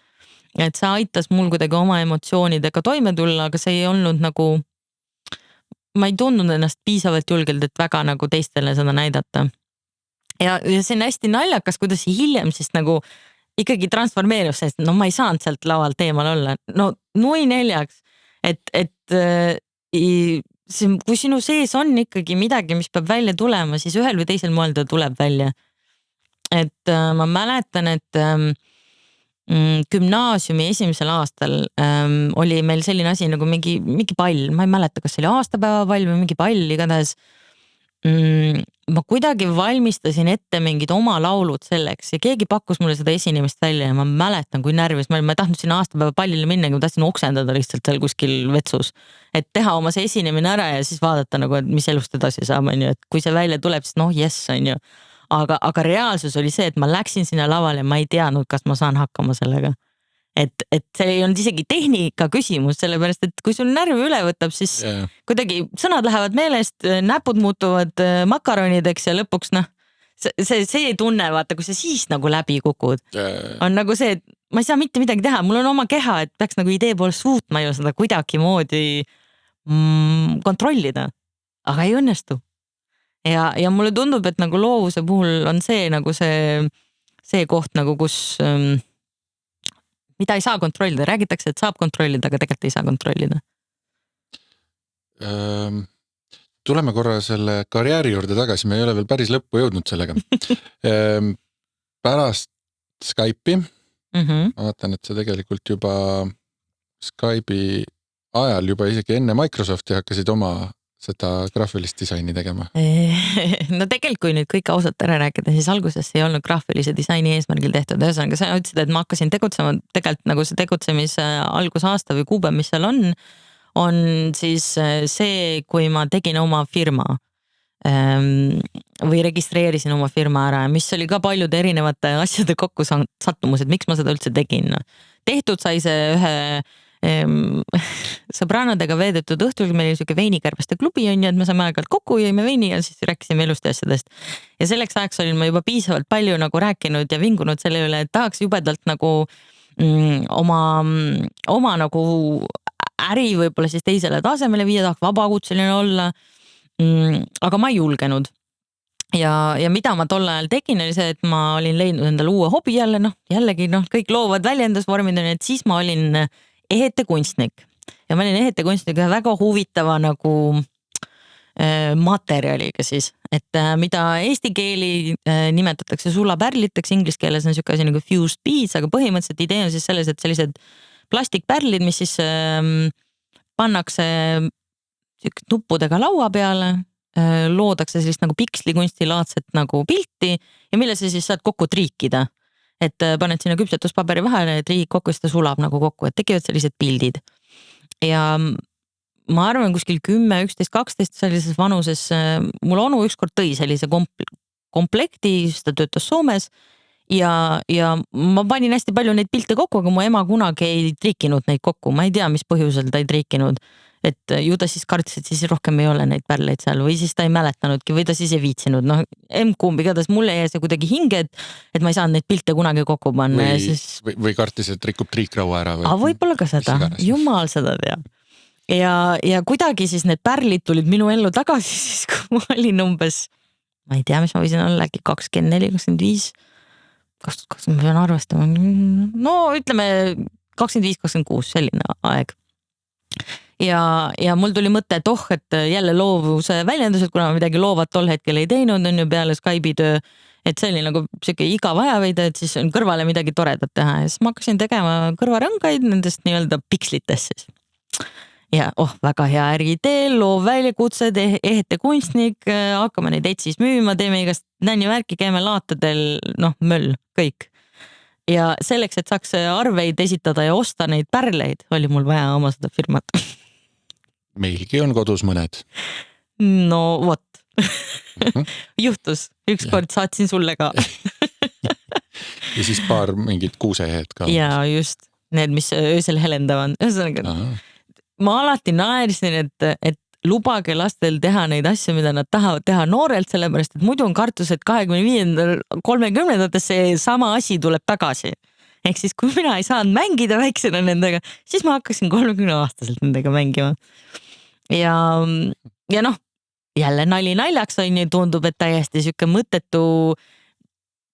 Et see aitas mul kuidagi oma emotsioonidega toime tulla, aga see ei olnud nagu, ma ei tundnud ennast piisavalt julgelt, et väga nagu teistele seda näidata. Ja see on hästi naljakas, kuidas hiljem siis nagu ikkagi transformeerus, sest no ma ei saanud sealt lavalt eemal olla. No nui neljaks, et kui sinu sees on ikkagi midagi, mis peab välja tulema, siis ühel või teisel moel ta tuleb välja. Et ma mäletan, et gümnaasiumi esimesel aastal oli meil selline asi nagu mingi pall, ma ei mäleta, kas see oli aastapäeva pall või mingi pall, igatahes ma kuidagi valmistasin ette mingid oma laulud selleks ja keegi pakkus mulle seda esinemist välja ja ma mäletan, kui närvis ma ei tahtnud sinna aastapäeva pallile minna, ma tahtsin oksendada lihtsalt seal kuskil vetsus, et teha oma see esinemine ära ja siis vaadata nagu, et mis elust edasi saab, on ju, et kui see välja tuleb, siis noh, jess, on ju. Aga reaalsus oli see, et ma läksin sinna lavale ja ma ei teadnud, kas ma saan hakkama sellega. Et see ei olnud isegi tehnika küsimus, sellepärast, et kui sul närvi üle võtab, siis kuidagi sõnad lähevad meelest, näpud muutuvad makaronideks ja lõpuks noh, see tunne, vaata, kui sa siis nagu läbi kukud, on nagu see, et ma ei saa mitte midagi teha, mul on oma keha, et peaks nagu idee poolest suutma ju seda kuidagi moodi kontrollida, aga ei õnnestu. Ja mulle tundub, et nagu loovuse puhul on see nagu see koht nagu, kus mida ei saa kontrollida, räägitakse, et saab kontrollida, aga tegelikult ei saa kontrollida. Tuleme korra selle karjääri juurde tagasi, me ei ole veel päris lõppu jõudnud sellega. Pärast Skype'i, ma vaatan, et sa tegelikult juba Skype'i ajal juba isegi enne Microsofti hakkasid oma seda graafilist disaini tegema? No tegelikult, kui nüüd kõik ausalt ära rääkida, siis alguses ei olnud graafilise disaini eesmärgil tehtud. Ühesõnaga, sa ütlesid, et ma hakkasin tegutsema, tegelikult nagu see tegutsemise algusaasta või kuupäev, mis seal on siis see, kui ma tegin oma firma või registreerisin oma firma ära, mis oli ka paljude erinevate asjade kokku sattumus, et miks ma seda üldse tegin. Tehtud sai see ühe sõbrannadega veedetud õhtul, meil oli siuke veinikärbeste klubi on ju, et me saime aeg-ajalt kokku, jõime veini ja siis rääkisime elust ja asjadest. Ja selleks ajaks olin ma juba piisavalt palju nagu rääkinud ja vingunud selle üle, et tahaks jubedalt nagu oma nagu äri võib-olla siis teisele tasemele viia, tahaks vabakutseline olla. Aga ma ei julgenud. Ja mida ma tol ajal tegin, oli see, et ma olin leidnud endale uue hobi jälle, jällegi kõik loovad väljendusvormid on, et siis ma olin ehetekunstnik ja ma olin ehetekunstnik ühe väga huvitava nagu materjaliga siis, et mida eesti keeli nimetatakse sulapärliteks, inglise keeles on siuke asi nagu fused beads, aga põhimõtteliselt idee on siis selles, et sellised plastikpärlid, mis siis pannakse nuppudega laua peale, loodakse sellist nagu pikslikunstilaadset nagu pilti ja mille sa siis saad kokku triikida. Et paned sinna küpsetuspaberi vahele, et riik kokku seda sulab nagu kokku, et tekivad sellised pildid. Ja ma arvan kuskil 10, 11, 12 sellises vanuses mul onu ükskord tõi sellise komplekti, ta töötas Soomes ja ma panin hästi palju neid pilte kokku, aga mu ema kunagi ei triikinud neid kokku, ma ei tea, mis põhjusel ta ei triikinud. Et ju ta siis kartis, et siis rohkem ei ole neid pärleid seal või siis ta ei mäletanudki või ta siis ei viitsinud. Emkumb, igatahes mulle jäi see kuidagi hinge, et ma ei saanud neid pilte kunagi kokku panna. Või kartis, et rikub triikraua ära. Võib-olla ka seda, jumal seda teab. Ja kuidagi siis need pärlid tulid minu ellu tagasi, siis kui ma olin umbes, ma ei tea, mis ma võisin olla, äkki 24, 25, kas ma pean arvestama, no ütleme 25, 26, selline aeg. Ja mul tuli mõte, et et jälle loovuse väljendused, kuna ma midagi loovat tol hetkel ei teinud, on ju peale Skype'i töö, et see oli nagu siuke igav ajaveide, et siis on kõrvale midagi toredat teha ja siis ma hakkasin tegema kõrvarõngaid nendest nii-öelda pikslitest siis. Ja väga hea äriidee, loov väljakutsed, ehetekunstnik, hakkame neid etsis müüma, teeme igast nänni värki, käime laatadel, möll, kõik. Ja selleks, et saaks arveid esitada ja osta neid pärleid, oli mul vaja oma seda firmat. Meilgi on kodus mõned. No vot. Juhtus. Ükskord saatsin sulle ka. Ja siis paar mingid kuusehed ka. Ja just. Need, mis öösel helendavad. Ühesõnaga, ma alati naersin, et lubage lastel teha neid asju, mida nad tahavad teha noorelt, sellepärast et muidu on kartus, et 25. 30. see sama asi tuleb tagasi. Ehk siis, kui mina ei saanud mängida väiksena nendega, siis ma hakkasin 30-aastaselt nendega mängima. Ja noh, jälle nali naljaks on ju, tundub, et täiesti siuke mõttetu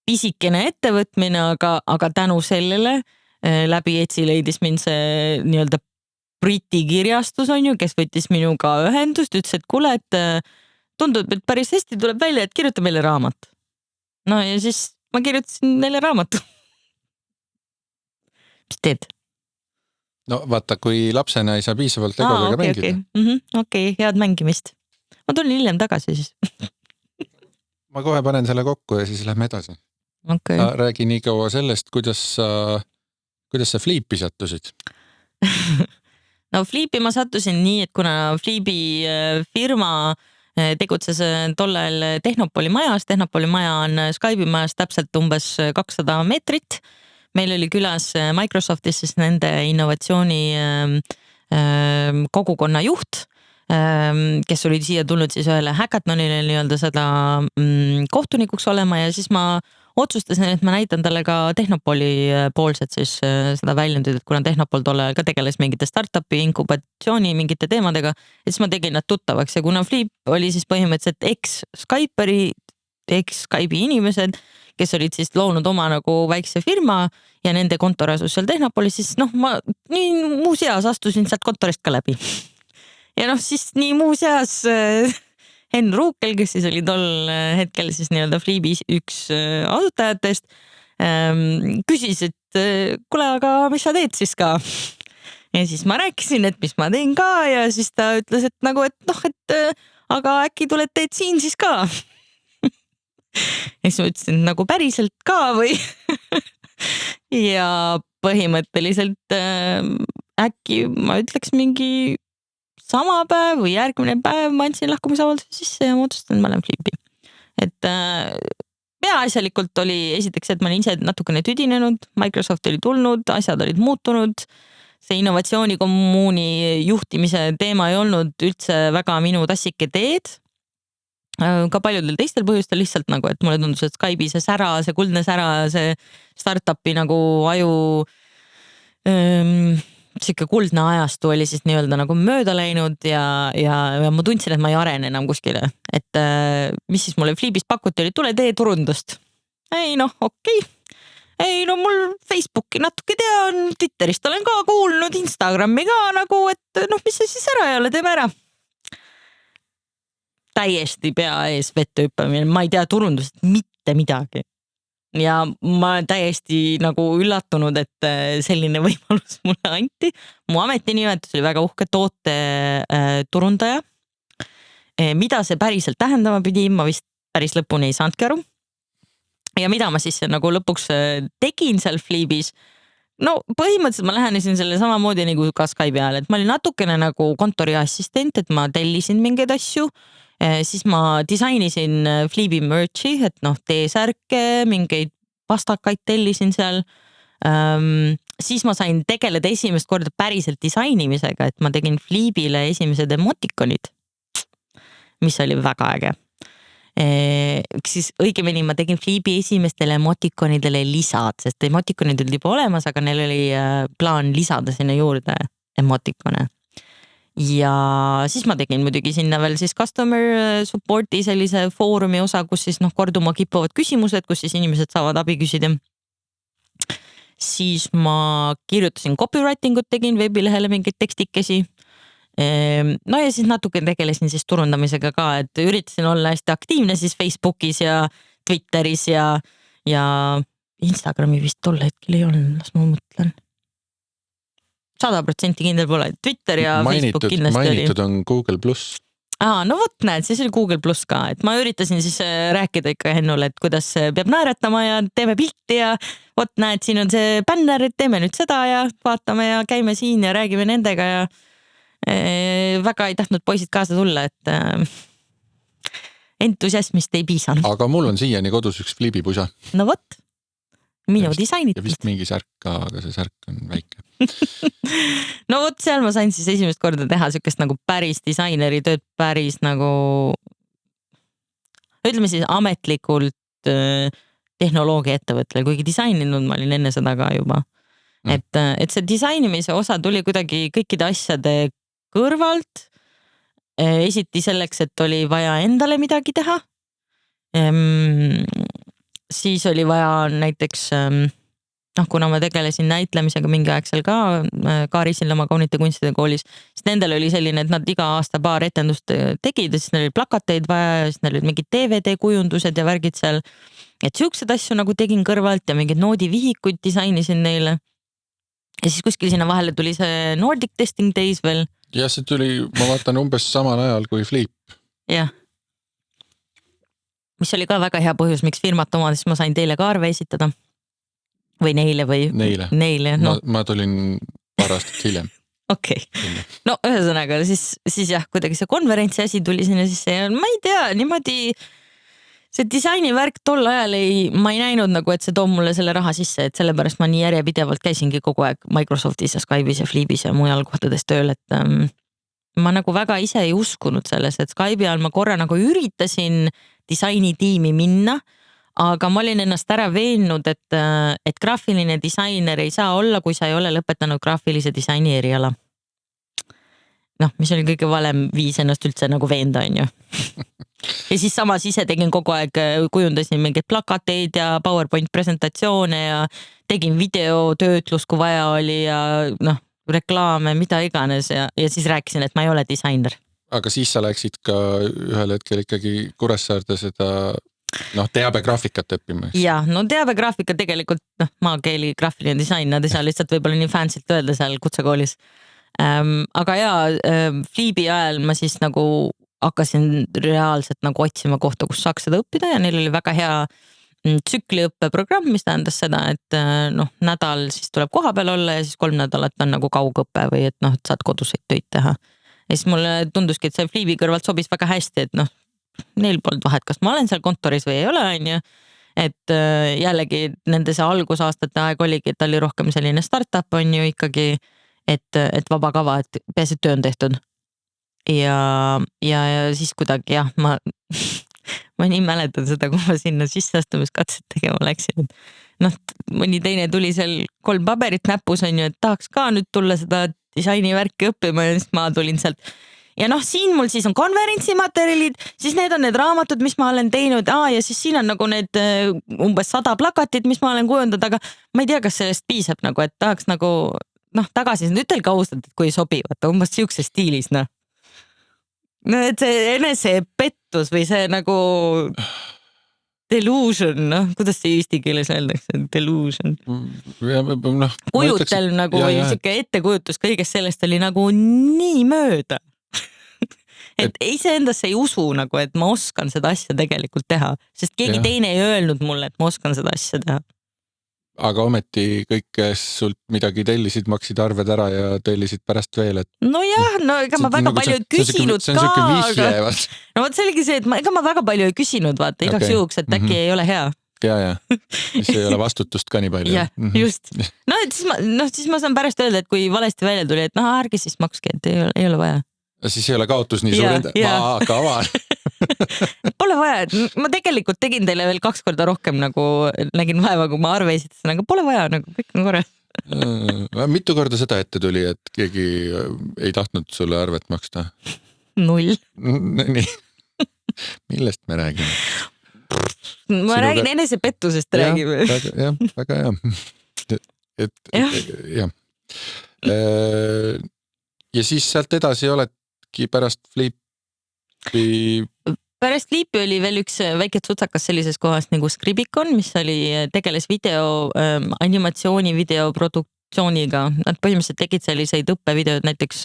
pisikene ettevõtmine, aga tänu sellele läbi Etsi leidis mind see nii-öelda Briti kirjastus on ju, kes võttis minuga ühendust, ütles, et kuule, et tundub, et päris hästi tuleb välja, et kirjuta meile raamat. No ja siis ma kirjutasin neile raamatu. Mis teed? No vaata, kui lapsena ei saa piisavalt legodega mängida. Okei, head mängimist. Ma tulin hiljem tagasi siis. Ma kohe panen selle kokku ja siis lähme edasi. Okay. Räägi nii kaua sellest, kuidas sa Fliipi sattusid? No Fliipi ma sattusin nii, et kuna Fliibi firma tegutses tollel Tehnopoli majas. Tehnopoli maja on Skype'i majas täpselt umbes 200 meetrit. Meil oli külas Microsoftis siis nende innovatsiooni kogukonna juht, kes oli siia tulnud siis ühele hackathonile nii-öelda seda kohtunikuks olema ja siis ma otsustasin, et ma näitan talle ka Tehnopoli poolset siis seda väljundit, et kuna Tehnopol tolle ajal ka tegeles mingite startupi inkubatsiooni mingite teemadega, et siis ma tegin nad tuttavaks ja kuna Fliip oli siis põhimõtteliselt ex-Skype'i inimesed, kes olid siis loonud oma nagu väikse firma ja nende kontor asus seal Tehnopolis, siis noh, ma nii muuseas astusin sealt kontorist ka läbi. Ja noh, siis nii muuseas Henn Ruukel, kes siis oli tol hetkel siis nii-öelda Fliibi üks asutajatest, küsis, et kuule, aga mis sa teed siis ka? Ja siis ma rääkisin, et mis ma teen ka ja siis ta ütles, et nagu, et noh, et aga äkki tuled teed siin siis ka? Ja siis ma ütlesin, nagu päriselt ka või? Ja põhimõtteliselt äkki ma ütleks mingi sama päev või järgmine päev ma andsin lahkumisavalduse sisse ja ma otsustan, et ma olen Fliipi. Et peaasjalikult oli esiteks, et ma olin ise natukene tüdinenud, Microsoft oli tulnud, asjad olid muutunud, see innovatsioonikommuuni juhtimise teema ei olnud üldse väga minu tassike teed. Ka paljudel teistel põhjustel lihtsalt nagu, et mulle tundus, et Skype'i see sära, see kuldne sära, see startupi nagu aju siuke kuldne ajastu oli siis nii-öelda nagu mööda läinud ja ma tundsin, et ma ei arene enam kuskile. Et mis siis mulle Fliibist pakuti, oli tule tee turundust. Ei noh, okei. Ei no mul Facebooki natuke tean, Twitterist olen ka kuulnud, Instagrami ka nagu, et noh, mis see siis ära ei ole, teeme ära. Täiesti pea ees vette hüppamine, ma ei tea turundust mitte midagi. Ja ma täiesti nagu üllatunud, et selline võimalus mulle anti. Mu ametinimetus oli väga uhke toote turundaja. Mida see päriselt tähendama pidi, ma vist päris lõpuni ei saanudki aru. Ja mida ma siis nagu lõpuks tegin seal Fliibis? No põhimõtteliselt ma lähenesin selle samamoodi nagu ka Skype'i ajal, et ma olin natukene nagu kontori assistent, et ma tellisin mingeid asju. Siis ma disainisin Fliibi merch'i, et noh, T-särke, mingeid pastakaid tellisin seal. Siis ma sain tegeleda esimest korda päriselt disainimisega, et ma tegin Fliibile esimesed emotikonid, mis oli väga äge. Siis õigemini ma tegin Fliibi esimestele emotikonidele lisad, sest emotikonid olid juba olemas, aga neil oli plaan lisada sinna juurde emotikone. Ja siis ma tegin muidugi sinna veel siis customer support'i sellise foorumi osa, kus siis noh korduma kippuvad küsimused, kus siis inimesed saavad abi küsida. Siis ma kirjutasin copywritingut, tegin veebilehele mingeid tekstikesi. No ja siis natuke tegelesin siis turundamisega ka, et üritasin olla hästi aktiivne siis Facebookis ja Twitteris ja Instagrami vist tol hetkel ei olnud, las ma mõtlen. 100% kindel pole. Twitter ja Facebook kindlasti oli. Mainitud on Google+. No vot näed, siis oli Google+ ka, et ma üritasin siis rääkida ikka Hennule, et kuidas peab naeratama ja teeme pilti ja vot näed, siin on see bänner, et teeme nüüd seda ja vaatame ja käime siin ja räägime nendega ja väga ei tahtnud poisid kaasa tulla, et entusiasmist ei piisanud. Aga mul on siiani kodus üks Fliibi pusa. No vot, minu disainitud. Ja vist mingi särk ka, aga see särk on väike. no vot seal ma sain siis esimest korda teha sükest nagu päris disaineri tööd, päris nagu ütleme siis ametlikult tehnoloogia ettevõttel, kuigi disaininud ma olin enne seda ka juba. Et see disainimise osa tuli kuidagi kõikide asjade kõrvalt. Esiti selleks, et oli vaja endale midagi teha. Siis oli vaja näiteks, kuna ma tegelesin näitlemisega mingi aeg seal ka Kaari Sillamaa kaunite kunstide koolis, siis nendel oli selline, et nad iga aasta paar etendust tegid ja siis neil oli plakateid vaja ja siis neil olid mingid DVD kujundused ja värgid seal. Et siuksed asju nagu tegin kõrvalt ja mingid noodivihikuid disainisin neile. Ja siis kuskil sinna vahele tuli see Nordic Testing Days veel. Ja see tuli, ma vaatan umbes samal ajal kui Flip. Jah. Mis oli ka väga hea põhjus, miks firmat omada, siis ma sain teile ka arve esitada. Või neile või? Neile. No. Ma tulin paar aastat hiljem. Okei. No ühesõnaga, siis jah, kuidagi see konverentsi asi tuli sinna sisse ja ma ei tea, niimoodi see disainivärk tol ajal ma ei näinud nagu, et see toob mulle selle raha sisse, et sellepärast ma nii järjepidevalt käisingi kogu aeg Microsoftis ja Skype'is ja Flipis ja mujal kohtades tööl, et ma nagu väga ise ei uskunud selles, et Skype'i all ma korra nagu üritasin disainitiimi minna, aga ma olin ennast ära veennud, et graafiline disainer ei saa olla, kui sa ei ole lõpetanud graafilise disaini eriala. Mis oli kõige valem viis ennast üldse nagu veenda, on ju. Ja siis samas ise tegin kogu aeg, kujundasin mingeid plakateid ja PowerPoint presentatsioone ja tegin videotöötlus, kui vaja oli ja reklaame, mida iganes ja siis rääkisin, et ma ei ole disainer. Aga siis sa läksid ka ühel hetkel ikkagi Kuressaarde seda teabegraafikat õppima. Ja, teabegraafika tegelikult, maakeeli graafiline disain, nad ei saa lihtsalt võib-olla nii fansilt öelda seal kutsekoolis. Aga Flibi ajal ma siis nagu hakkasin reaalselt nagu otsima kohta, kus saaks seda õppida ja neil oli väga hea tsükliõppeprogramm, mis tähendas seda, et nädal siis tuleb koha peal olla ja siis 3 nädalat on nagu kaugõppe või et saad koduseid töid teha. Ja siis mulle tunduski, et see Flibi kõrvalt sobis väga hästi, et neil polnud vahet, kas ma olen seal kontoris või ei ole, on ju. Et jällegi nende see algusaastate aeg oligi, et oli rohkem selline startup, on ju ikkagi, et vaba kava, et peaasi töö on tehtud. Ja siis kuidagi jah, ma nii mäletan seda, kui ma sinna sisseastumiskatset tegema läksin. Mõni teine tuli seal 3 paberit näpus, on ju, et tahaks ka nüüd tulla seda disainivärki õppima ja siis ma tulin sealt. Ja siin mul siis on konverentsimaterjalid, siis need on need raamatud, mis ma olen teinud, ja siis siin on nagu need umbes 100 plakatit, mis ma olen kujundanud, aga ma ei tea, kas sellest piisab nagu, et tahaks nagu tagasi, ütelge ausalt, et kui ei sobi, vaata umbes siukse stiilis, et see enesepettus või see nagu delusion, kuidas see eesti keeles öeldakse, delusion. Kujutel nagu või siuke ettekujutus kõigest sellest oli nagu nii mööda. Et iseendasse ei usu nagu, et ma oskan seda asja tegelikult teha, sest keegi teine ei öelnud mulle, et ma oskan seda asja teha. Aga ometi kõik, kes sult midagi tellisid, maksid arved ära ja tellisid pärast veel, et... ega ma väga palju ei küsinud ka. See on siuke vihje, vaat. No vot see oligi see, et ega ma väga palju ei küsinud, vaata, igaks juhuks, et äkki ei ole hea. Ja. Siis ei ole vastutust ka nii palju. Jah, just. Siis ma saan pärast öelda, et kui valesti välja tuli, et ärge siis makske, et ei ole vaja. Siis ei ole kaotus nii suur enda. Ma kavan. Pole vaja, et ma tegelikult tegin teile veel 2 korda rohkem nagu nägin vaeva, kui ma arve esitasin, aga pole vaja, nagu kõik on korras. Mitu korda seda ette tuli, et keegi ei tahtnud sulle arvet maksta? 0. Nii. Millest me räägime? Ma räägin enesepettusest räägime. Jah, väga hea. Ja siis sealt edasi oledki pärast Flipi... Pärast Flipi oli veel üks väike tsutsakas sellises kohas nagu Scribicon, mis tegeles animatsiooni videoproduktsiooniga. Nad põhimõtteliselt tegid selliseid õppevideod, näiteks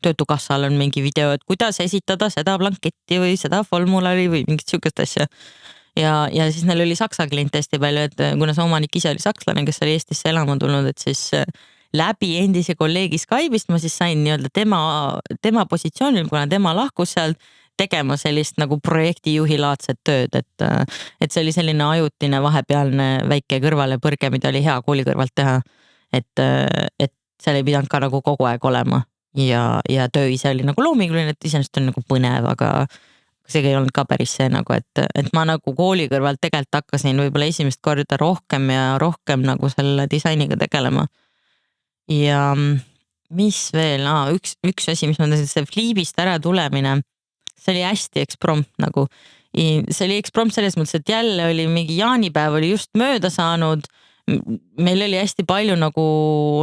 Töötukassal on mingi video, et kuidas esitada seda blanketti või seda formulari või mingit siukest asja. Ja siis neil oli saksa klient hästi palju, et kuna see omanik ise oli sakslane, kes oli Eestisse elama tulnud, et siis läbi endise kolleegi Skype'ist ma siis sain nii-öelda tema positsioonil, kuna tema lahkus sealt tegema sellist nagu projektijuhilaadset tööd, et see oli selline ajutine vahepealne väike kõrvalepõrge, mida oli hea kooli kõrvalt teha. Et seal ei pidanud ka nagu kogu aeg olema ja töö ise oli nagu loominguline, et iseenesest on nagu põnev, aga seega ei olnud ka päris see nagu, et ma nagu kooli kõrvalt tegelikult hakkasin võib-olla esimest korda rohkem ja rohkem nagu selle disainiga tegelema. Ja mis veel, üks asi, mis ma tahtsin, see Fliibist ära tulemine, see oli hästi eksprompt nagu. See oli eksprompt selles mõttes, et jälle oli mingi jaanipäev oli just mööda saanud. Meil oli hästi palju nagu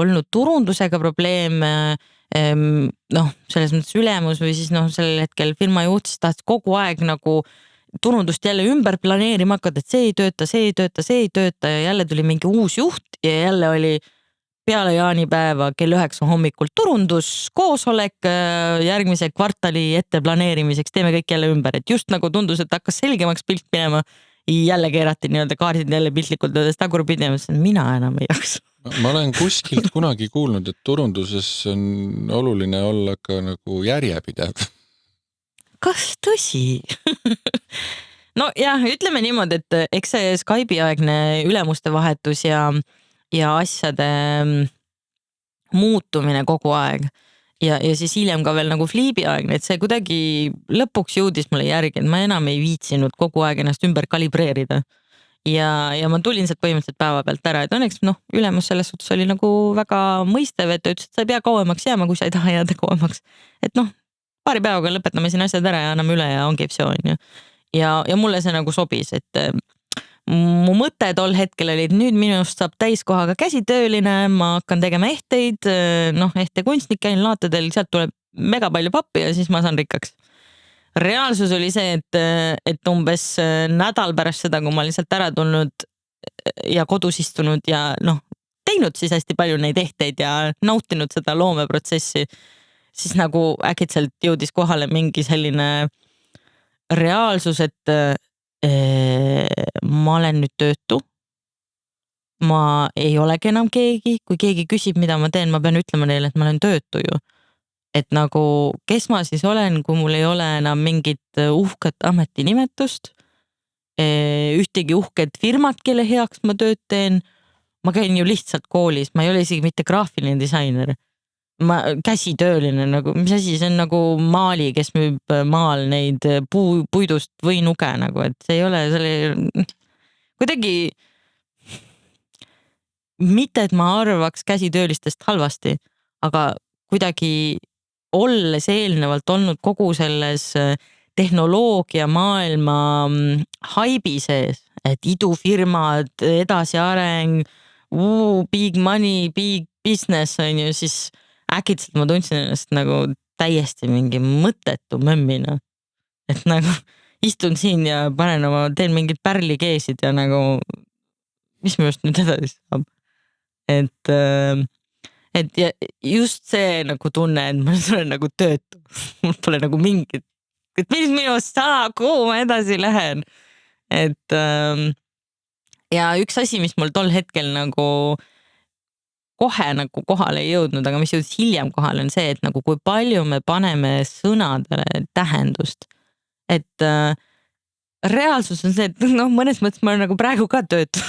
olnud turundusega probleeme, selles mõttes ülemus või siis sellel hetkel firma juht siis tahtis kogu aeg nagu turundust jälle ümber planeerima hakata, et see ei tööta ja jälle tuli mingi uus juht ja jälle oli peale jaanipäeva kell 9 hommikul turundus, koosolek järgmise kvartali ette planeerimiseks, teeme kõik jälle ümber, et just nagu tundus, et hakkas selgemaks pilt minema, jälle keerati nii-öelda kaardid jälle piltlikult öeldes tagurpidi, mina enam ei jaksa. Ma olen kuskilt kunagi kuulnud, et turunduses on oluline olla ka nagu järjepidev. Kas tõsi? No jah, ütleme niimoodi, et eks see Skype'i aegne ülemuste vahetus ja asjade muutumine kogu aeg ja siis hiljem ka veel nagu Fliibi aegne, et see kuidagi lõpuks jõudis mulle järgi, et ma enam ei viitsinud kogu aeg ennast ümber kalibreerida ja ma tulin sealt põhimõtteliselt päeva pealt ära, et õnneks ülemus selles suhtes oli nagu väga mõistev, et ta ütles, et sa ei pea kauemaks jääma, kui sa ei taha jääda kauemaks, et paari päevaga lõpetame siin asjad ära ja anname üle ja ongi see on ju ja mulle see nagu sobis, et mu mõte tol hetkel oli, et nüüd minust saab täiskohaga käsitööline, ma hakkan tegema ehteid, ehtekunstnik, käin laatadel, sealt tuleb mega palju pappi ja siis ma saan rikkaks. Reaalsus oli see, et umbes nädal pärast seda, kui ma lihtsalt ära tulnud ja kodus istunud ja teinud siis hästi palju neid ehteid ja nautinud seda loomeprotsessi, siis nagu äkitselt jõudis kohale mingi selline reaalsus, et ma olen nüüd töötu. Ma ei olegi enam keegi, kui keegi küsib, mida ma teen, ma pean ütlema neile, et ma olen töötu ju. Et nagu, kes ma siis olen, kui mul ei ole enam mingit uhket ametinimetust, ühtegi uhket firmat, kelle heaks ma tööd teen. Ma käin ju lihtsalt koolis, ma ei ole isegi mitte graafiline disainer. Ma käsitööline nagu, mis asi, see on nagu maali, kes müüb maal neid puidust või nuge nagu, et see ei ole selle kuidagi mitte, et ma arvaks käsitöölistest halvasti, aga kuidagi olles eelnevalt olnud kogu selles tehnoloogia maailma haibi sees, et idufirmad, edasiareng, big money, big business on ju, siis äkitselt ma tundsin ennast nagu täiesti mingi mõttetu mömmina. Et nagu istun siin ja teen mingid pärlikeesid ja nagu, mis minust nüüd edasi saab. Et just see nagu tunne, et ma olen nagu töötu. Mul pole nagu mingit, et mis minust saab, kuhu ma edasi lähen. Et ja üks asi, mis mul tol hetkel nagu kohe nagu kohale ei jõudnud, aga mis jõudis hiljem kohale on see, et nagu kui palju me paneme sõnadele tähendust. Et reaalsus on see, et mõnes mõttes ma olen nagu praegu ka töötu.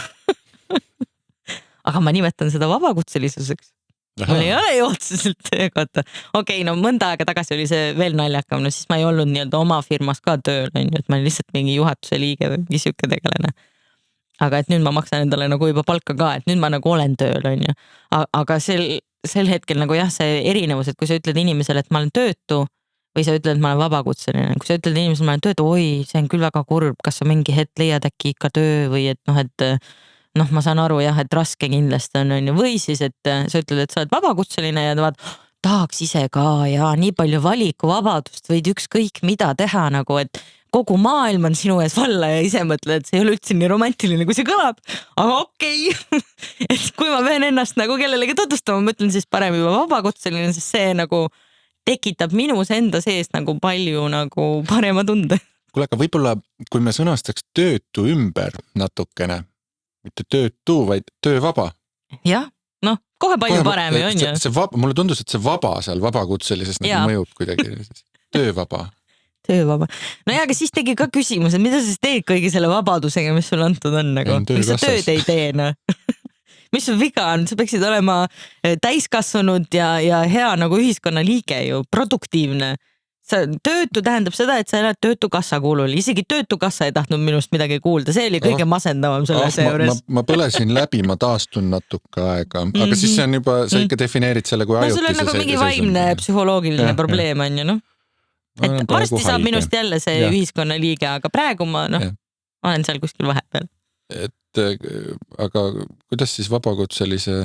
Aga ma nimetan seda vabakutselisuseks. Mul ei ole ju otseselt töökohta. Okei, mõnda aega tagasi oli see veel naljakam, siis ma ei olnud nii-öelda oma firmas ka tööl, et ma olin lihtsalt mingi juhatuse liige või mingi siuke tegelane. Aga et nüüd ma maksan endale nagu juba palka ka, et nüüd ma nagu olen tööl, on ju. Aga sel hetkel nagu jah, see erinevus, et kui sa ütled inimesele, et ma olen töötu või sa ütled, et ma olen vabakutseline. Kui sa ütled inimesele, et ma olen töötu, oi, see on küll väga kurb, kas sa mingi hetk leiad äkki ikka töö või et ma saan aru jah, et raske kindlasti on ju. Või siis, et sa ütled, et sa oled vabakutseline ja tahaks ise ka ja nii palju valikuvabadust võid ükskõik mida teha nagu, et kogu maailm on sinu ees valla ja ise mõtled, et see ei ole üldse nii romantiline, kui see kõlab. Aga okei. Et kui ma pean ennast nagu kellelegi tutvustama, ma mõtlen siis parem juba vabakutseline, sest see nagu tekitab minus enda sees nagu palju nagu parema tunde. Kuule, aga võib-olla kui me sõnastaks töötu ümber natukene, mitte töötu, vaid töövaba. Jah, kohe palju parem on ju. Mulle tundus, et see vaba seal vabakutselisest nagu mõjub kuidagi. Töövaba. Töövaba. No ja, aga siis tegi ka küsimus, et mida sa teed kõigi selle vabadusega, mis sul antud on nagu. Mis sa tööd ei tee, mis sul viga on, sa peaksid olema täiskasvanud ja hea nagu ühiskonna liige ju, produktiivne. Sa töötu tähendab seda, et sa elad töötukassa kuulul, isegi töötukassa ei tahtnud minust midagi kuulda, see oli kõige masendavam selle juures. Ma põlesin läbi, ma taastun natuke aega, aga siis see on juba, sa ikka defineerid selle kui ajutise. Sul on nagu mingi vaimne psühholoogiline probleem on ju, noh. Et varsti saab minust jälle see ühiskonna liige, aga praegu ma olen seal kuskil vahepeal. Aga kuidas siis vabakutselise?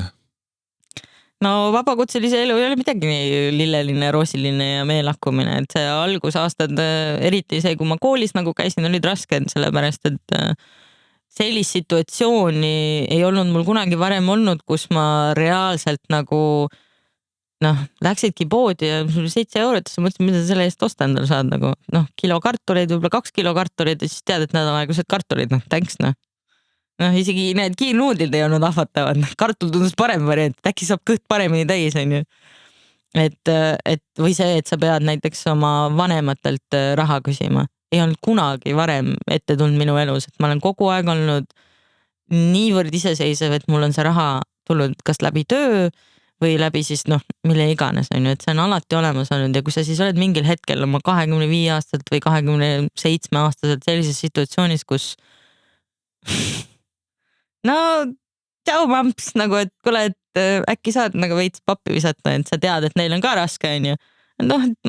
No vabakutselise elu ei ole midagi nii lilleline, roosiline ja meelakkumine, et see algusaastad, eriti see, kui ma koolis nagu käisin, olid rasked, sellepärast et sellist situatsiooni ei olnud mul kunagi varem olnud, kus ma reaalselt nagu läksidki poodi ja 7 eurot, sa mõtlesid, mida selle eest osta endale saad nagu, kilo kartuleid, võib-olla 2 kilo kartuleid ja siis tead, et nädalaegused kartulid, thanks. Isegi need kiirnuudlid ei olnud ahvatavad, kartul tundus parem variant, äkki saab kõht paremini täis, on ju. Või see, et sa pead näiteks oma vanematelt raha küsima. Ei olnud kunagi varem ette tulnud minu elus, et ma olen kogu aeg olnud niivõrd iseseisev, et mul on see raha tulnud kas läbi töö või läbi siis mille iganes, on ju, et see on alati olemas olnud ja kui sa siis oled mingil hetkel oma 25 aastalt või 27 aastaselt sellises situatsioonis, kus tšau mamps, nagu, et kuule, et äkki saad nagu veits pappi visata, et sa tead, et neil on ka raske, on ju.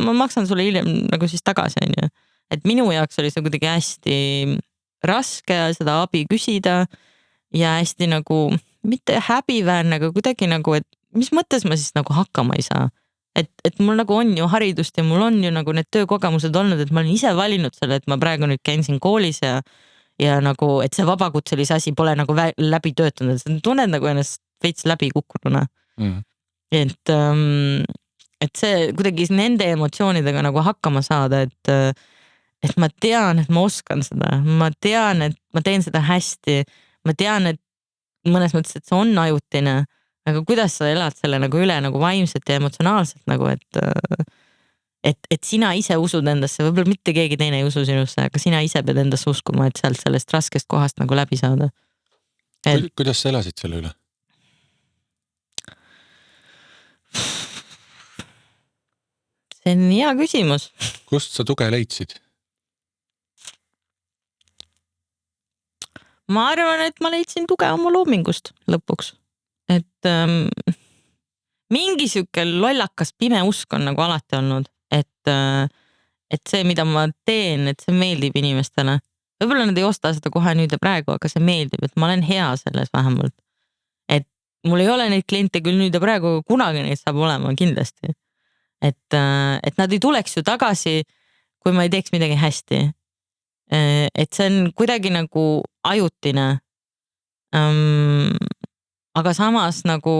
Ma maksan sulle hiljem nagu siis tagasi, on ju. Et minu jaoks oli see kuidagi hästi raske seda abi küsida ja hästi nagu, mitte häbiväärne, aga kuidagi nagu, et mis mõttes ma siis nagu hakkama ei saa. Et mul nagu on ju haridust ja mul on ju nagu need töökogemused olnud, et ma olen ise valinud selle, et ma praegu nüüd käin siin koolis ja nagu, et see vabakutselise asi pole nagu läbi töötanud, et tunned nagu ennast veits läbi kukkununa. Et see kuidagi nende emotsioonidega nagu hakkama saada, et ma tean, et ma oskan seda, ma tean, et ma teen seda hästi, ma tean, et mõnes mõttes, et see on ajutine, aga kuidas sa elad selle nagu üle nagu vaimselt ja emotsionaalselt nagu, et sina ise usud endasse, võib-olla mitte keegi teine ei usu sinusse, aga sina ise pead endasse uskuma, et sealt sellest raskest kohast nagu läbi saada. Kuidas sa elasid selle üle? See on hea küsimus. Kust sa tuge leidsid? Ma arvan, et ma leidsin tuge oma loomingust lõpuks. Et mingi siuke lollakas pime usk on nagu alati olnud. Et see, mida ma teen, et see meeldib inimestele. Võib-olla nad ei osta seda kohe nüüd ja praegu, aga see meeldib, et ma olen hea selles vähemalt. Et mul ei ole neid kliente küll nüüd ja praegu, kunagi neid saab olema kindlasti. Et nad ei tuleks ju tagasi, kui ma ei teeks midagi hästi. Et see on kuidagi nagu ajutine. Aga samas nagu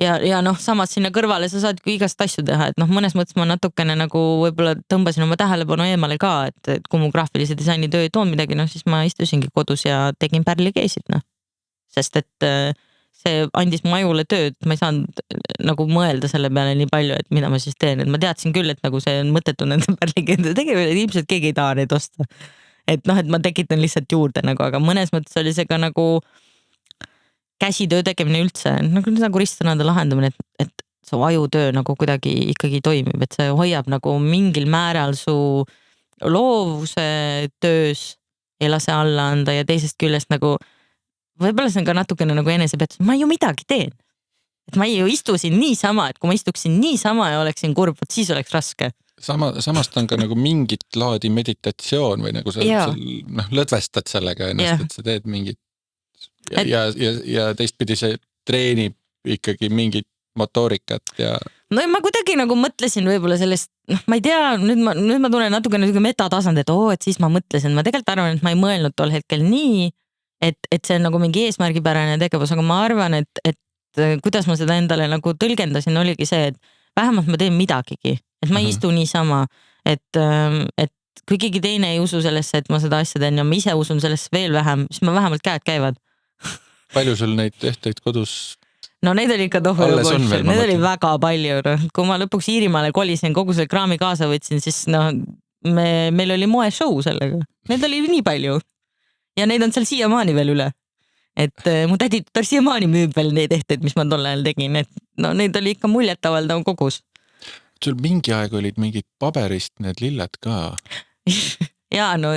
ja samas sinna kõrvale sa saad igast asju teha, et mõnes mõttes ma natukene nagu võib-olla tõmbasin oma tähelepanu eemale ka, et kui mu graafilise disaini töö ei toon midagi, siis ma istusingi kodus ja tegin pärlikeesid, sest et see andis mu ajule tööd, ma ei saanud nagu mõelda selle peale nii palju, et mida ma siis teen, et ma teadsin küll, et nagu see on mõttetu nende pärlikeede tegevile, et ilmselt keegi ei taha neid osta. Et ma tekitan lihtsalt juurde nagu, aga mõnes mõttes oli see ka nagu käsitöö tegemine üldse, nagu ristsõnade lahendamine, et su ajutöö nagu kuidagi ikkagi toimib, et see hoiab nagu mingil määral su loovuse töös ei lase alla anda ja teisest küljest nagu võib-olla see on ka natukene nagu enesepetus, ma ju midagi teen. Et ma ju istusin niisama, et kui ma istuksin niisama ja oleksin kurb, siis oleks raske. Samast on ka nagu mingit laadi meditatsioon või nagu sa lõdvestad sellega ennast, et sa teed mingit ja teistpidi see treenib ikkagi mingit motoorikat ja... No ma kuidagi nagu mõtlesin võib-olla sellest, ma ei tea, nüüd ma tunnen natukene metatasand, et et siis ma mõtlesin, ma tegelikult arvan, et ma ei mõelnud tol hetkel nii, et see on nagu mingi eesmärgipärane tegevus, aga ma arvan, et kuidas ma seda endale nagu tõlgendasin, oligi see, et vähemalt ma teen midagigi, et ma ei istu niisama, et kui keegi teine ei usu sellesse, et ma seda asja teen ja ma ise usun sellesse veel vähem, siis ma vähemalt käed käivad. Palju sul neid tehteid kodus? No neid oli ikka need oli väga palju. Kui ma lõpuks Iirimaale kolisin, kogu selle kraami kaasa võtsin, siis meil oli moeshow sellega. Neid oli nii palju. Ja neid on seal siiamaani veel üle. et mu tädi tütar siiamaani müüb veel neid ehteid, mis ma tol ajal tegin, et no neid oli ikka muljetavaldav kogus. Sul mingi aeg olid mingid paberist need lilled ka. Ja no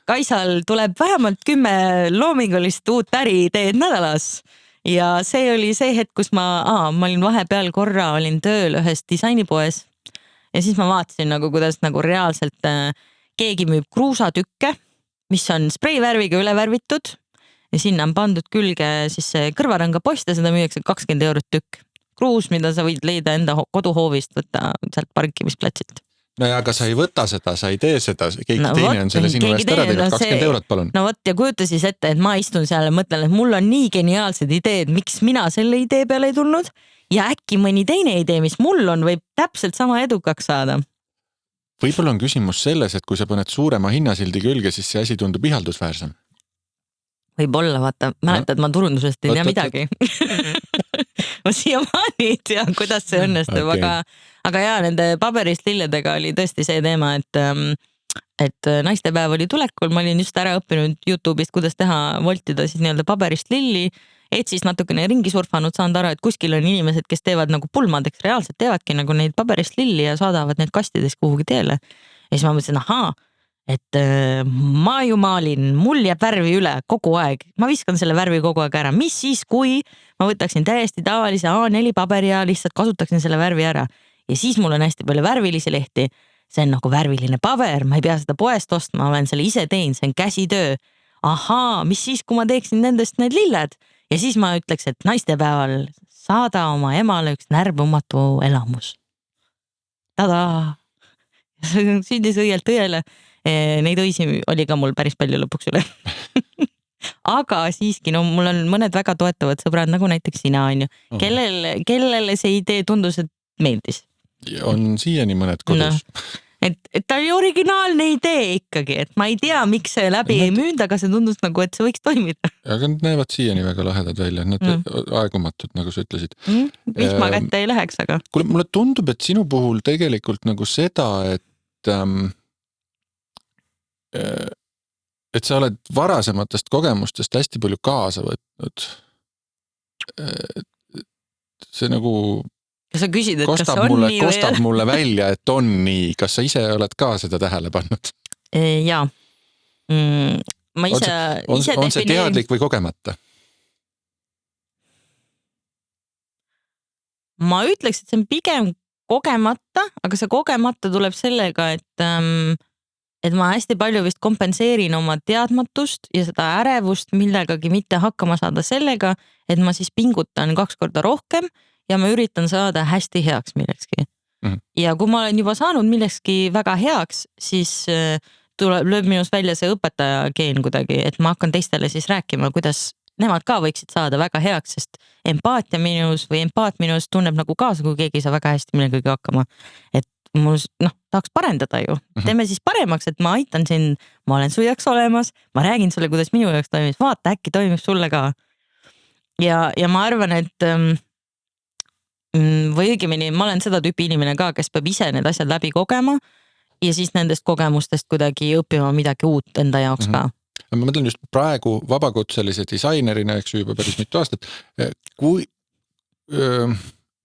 Kaisal tuleb vähemalt 10 loomingulist uut äriideed nädalas ja see oli see hetk, kus ma olin vahepeal korra, olin tööl ühes disainipoes ja siis ma vaatasin nagu, kuidas nagu reaalselt keegi müüb kruusatükke, mis on spreivärviga üle värvitud ja sinna on pandud külge siis see kõrvarõnga post ja seda müüakse 20 € tükk. Kruus, mida sa võid leida enda koduhoovist, võtta sealt parkimisplatsilt. No ja aga sa ei võta seda, sa ei tee seda, keegi teine on selle sinu eest ära teinud, 20 € palun. No võt ja kujuta siis ette, et ma istun seal ja mõtlen, et mul on nii geniaalsed ideed, miks mina selle idee peale ei tulnud ja äkki mõni teine idee, mis mul on, võib täpselt sama edukaks saada. Võib-olla on küsimus selles, et kui sa paned suurema hinnasildi külge, siis see asi tundub ihaldusväärsem. Võib-olla, vaata, mäletad, ma turundusest ei tea midagi. Ma siiamaani ei tea, kuidas see õnnestub, aga jaa, nende paberist lilledega oli tõesti see teema, et naistepäev oli tulekul, ma olin just ära õppinud YouTube'ist, kuidas voltida siis nii-öelda paberist lilli, et siis natukene ringi surfanud, saanud aru, et kuskil on inimesed, kes teevad nagu pulmadeks, reaalselt teevadki nagu neid paberist lilli ja saadavad need kastides kuhugi teele. Ja siis ma mõtlesin, et ma ju maalin, mul jääb värvi üle kogu aeg, ma viskan selle värvi kogu aeg ära, mis siis, kui ma võtaksin täiesti tavalise A4 paberi ja lihtsalt kasutaksin selle värvi ära ja siis mul on hästi palju värvilisi lehti, see on nagu värviline paber, ma ei pea seda poest ostma, ma olen selle ise teen, see on käsitöö. Mis siis, kui ma teeksin nendest need lilled ja siis ma ütleks, et naistepäeval saada oma emale üks närvumatu elamus. Tada! Sündis õielt õiele. Neid õisi oli ka mul päris palju lõpuks üle. Aga siiski, no mul on mõned väga toetavad sõbrad, nagu näiteks sina on ju, kellele see idee tundus, et meeldis. On siiani mõned kodus. No, et ta oli originaalne idee ikkagi, et ma ei tea, miks see läbi ei müünd, aga see tundus nagu, et see võiks toimida. Aga need näevad siiani väga lahedad välja, nad aegumatud, nagu sa ütlesid. Vihma kätte ei läheks, aga... Kuule, mulle tundub, et sinu puhul tegelikult nagu seda, et sa oled varasematest kogemustest hästi palju kaasa võtnud. See nagu sa küsid, et kas on nii või? Kostab mulle välja, et on nii. Kas sa ise oled ka seda tähele pannud? Jaa. Ma ise on see teadlik või kogemata? Ma ütleks, et see on pigem kogemata, aga see kogemata tuleb sellega, et ma hästi palju vist kompenseerin oma teadmatust ja seda ärevust millegagi mitte hakkama saada sellega, et ma siis pingutan 2 korda rohkem ja ma üritan saada hästi heaks millekski. Ja kui ma olen juba saanud millekski väga heaks, siis lööb minus välja see õpetaja geen kuidagi, et ma hakkan teistele siis rääkima, kuidas nemad ka võiksid saada väga heaks, sest empaatia minus või empaat minus tunneb nagu kaasa, kui keegi saa väga hästi millegagi hakkama. Et mul tahaks parendada ju. Teeme siis paremaks, et ma aitan sind, ma olen su jaoks olemas, ma räägin sulle, kuidas minu jaoks toimis, vaata, äkki toimib sulle ka. Ja ma arvan, et või õigemini, ma olen seda tüüpi inimene ka, kes peab ise need asjad läbi kogema ja siis nendest kogemustest kuidagi õppima midagi uut enda jaoks ka. Ma mõtlen just praegu vabakutselise disainerina, eks juba päris mitu aastat,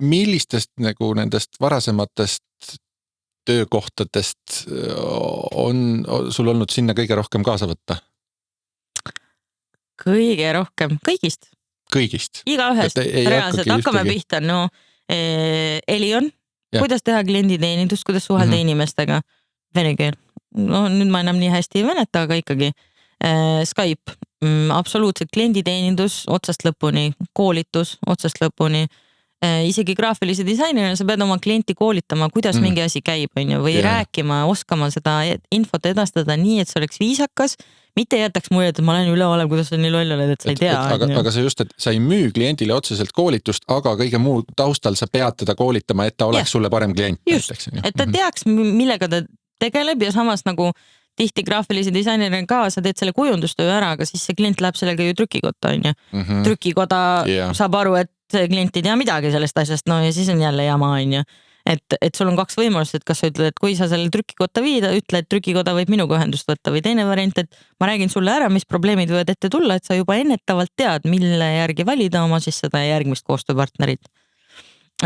millistest nagu nendest varasematest töökohtadest on sul olnud sinna kõige rohkem kaasa võtta? Kõige rohkem, kõigist. Kõigist? Igaühest, reaalselt, hakkame pihta, Elion, kuidas teha klienditeenindust, kuidas suhelda inimestega, vene keel. No nüüd ma enam nii hästi ei veneta, aga ikkagi Skype, absoluutselt klienditeenindus otsast lõpuni, koolitus otsast lõpuni, isegi graafilise disainerina sa pead oma klienti koolitama, kuidas mingi asi käib, või rääkima, oskama seda infot edastada nii, et see oleks viisakas, mitte jätaks mulje, et ma olen üleolev, kuidas sa nii loll oled, et sa ei tea. Aga sa just, et sa ei müü kliendile otseselt koolitust, aga kõige muu taustal sa pead teda koolitama, et ta oleks sulle parem klient. Just, et ta teaks, millega ta tegeleb ja samas nagu tihti graafilise disainerina ka, sa teed selle kujundustöö ära, aga siis see klient läheb sellega ju trükikotta, on ju. Trükikoda saab aru, et see klient ei tea midagi sellest asjast, ja siis on jälle jama, on ju. et sul on kaks võimalust, et kas sa ütled, et kui sa selle trükikotta viida, ütle, et trükikoda võib minuga ühendust võtta või teine variant, et ma räägin sulle ära, mis probleemid võivad ette tulla, et sa juba ennetavalt tead, mille järgi valida oma siis seda järgmist koostööpartnerit.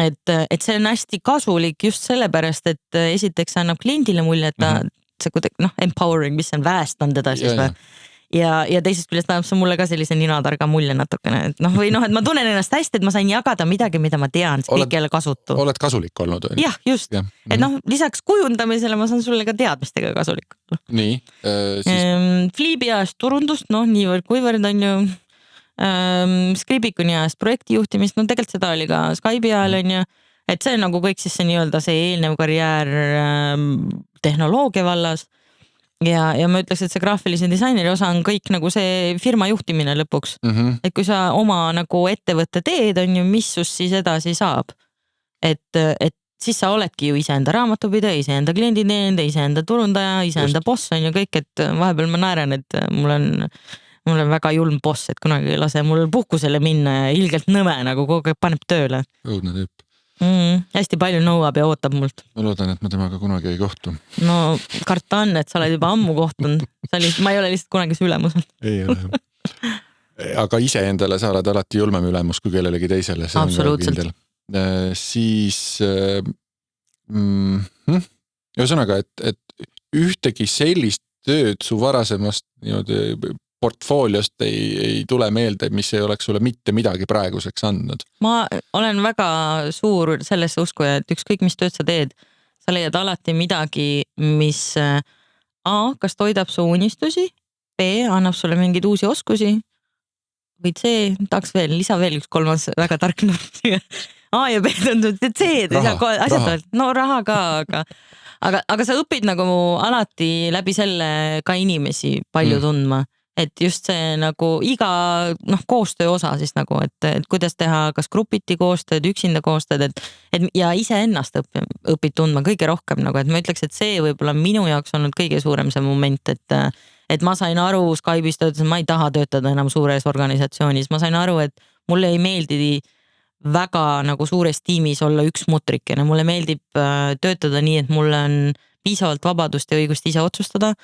Et see on hästi kasulik just sellepärast, et esiteks annab kliendile mulje, et ta see kuidagi empowering, mis on väestan teda siis või. Ja teisest küljest annab see mulle ka sellise ninatarga mulje natukene, et või et ma tunnen ennast hästi, et ma sain jagada midagi, mida ma tean, see kõik ei ole kasutu. Oled kasulik olnud? Jah, just. Et lisaks kujundamisele ma saan sulle ka teadmistega kasulik. Nii. Fliibi ajast turundust, niivõrd kuivõrd on ju Skribikuni ajast projektijuhtimist, tegelikult seda oli ka Skype'i ajal on ju, et see on nagu kõik siis see nii-öelda see eelnev karjäär tehnoloogia vallas. Ja ma ütleks, et see graafilise disaineri osa on kõik nagu see firma juhtimine lõpuks. Et kui sa oma nagu ettevõtte teed, on ju, mis sus siis edasi saab. Et siis sa oledki ju iseenda raamatupidaja, iseenda klienditeenindaja, iseenda turundaja, iseenda boss on ju kõik, et vahepeal ma naeran, et mul on väga julm boss, et kunagi ei lase mul puhkusele minna ja ilgelt nõme nagu kogu aeg paneb tööle. Õudne tüüp. Hästi palju nõuab ja ootab mult. Ma loodan, et ma temaga kunagi ei kohtu. No karta on, et sa oled juba ammu kohtunud. Ma ei ole lihtsalt kunagi see ülemus. Ei ole. Aga ise endale sa oled alati julmem ülemus kui kellelegi teisele. Absoluutselt. Siis ühesõnaga, et ühtegi sellist tööd su varasemast portfooliost ei tule meelde, mis ei oleks sulle mitte midagi praeguseks andnud. Ma olen väga suur sellesse uskuja, et ükskõik mis tööd sa teed, sa leiad alati midagi, mis A, kas toidab su unistusi, B, annab sulle mingeid uusi oskusi või C, tahaks lisa veel üks kolmas väga tark A ja B tundub, et C, raha ka, aga sa õpid nagu alati läbi selle ka inimesi palju tundma. Et just see nagu iga koostöö osa siis nagu, et kuidas teha kas grupiti koostööd, üksinda koostööd, ja ise ennast õpid tundma kõige rohkem nagu, et ma ütleks, et see võib-olla minu jaoks olnud kõige suurem see moment, et ma sain aru Skype'is töötades, ma ei taha töötada enam suures organisatsioonis, ma sain aru, et mulle ei meeldi väga nagu suures tiimis olla üks mutrikene, mulle meeldib töötada nii, et mulle on piisavalt vabadust ja õigust ise otsustada.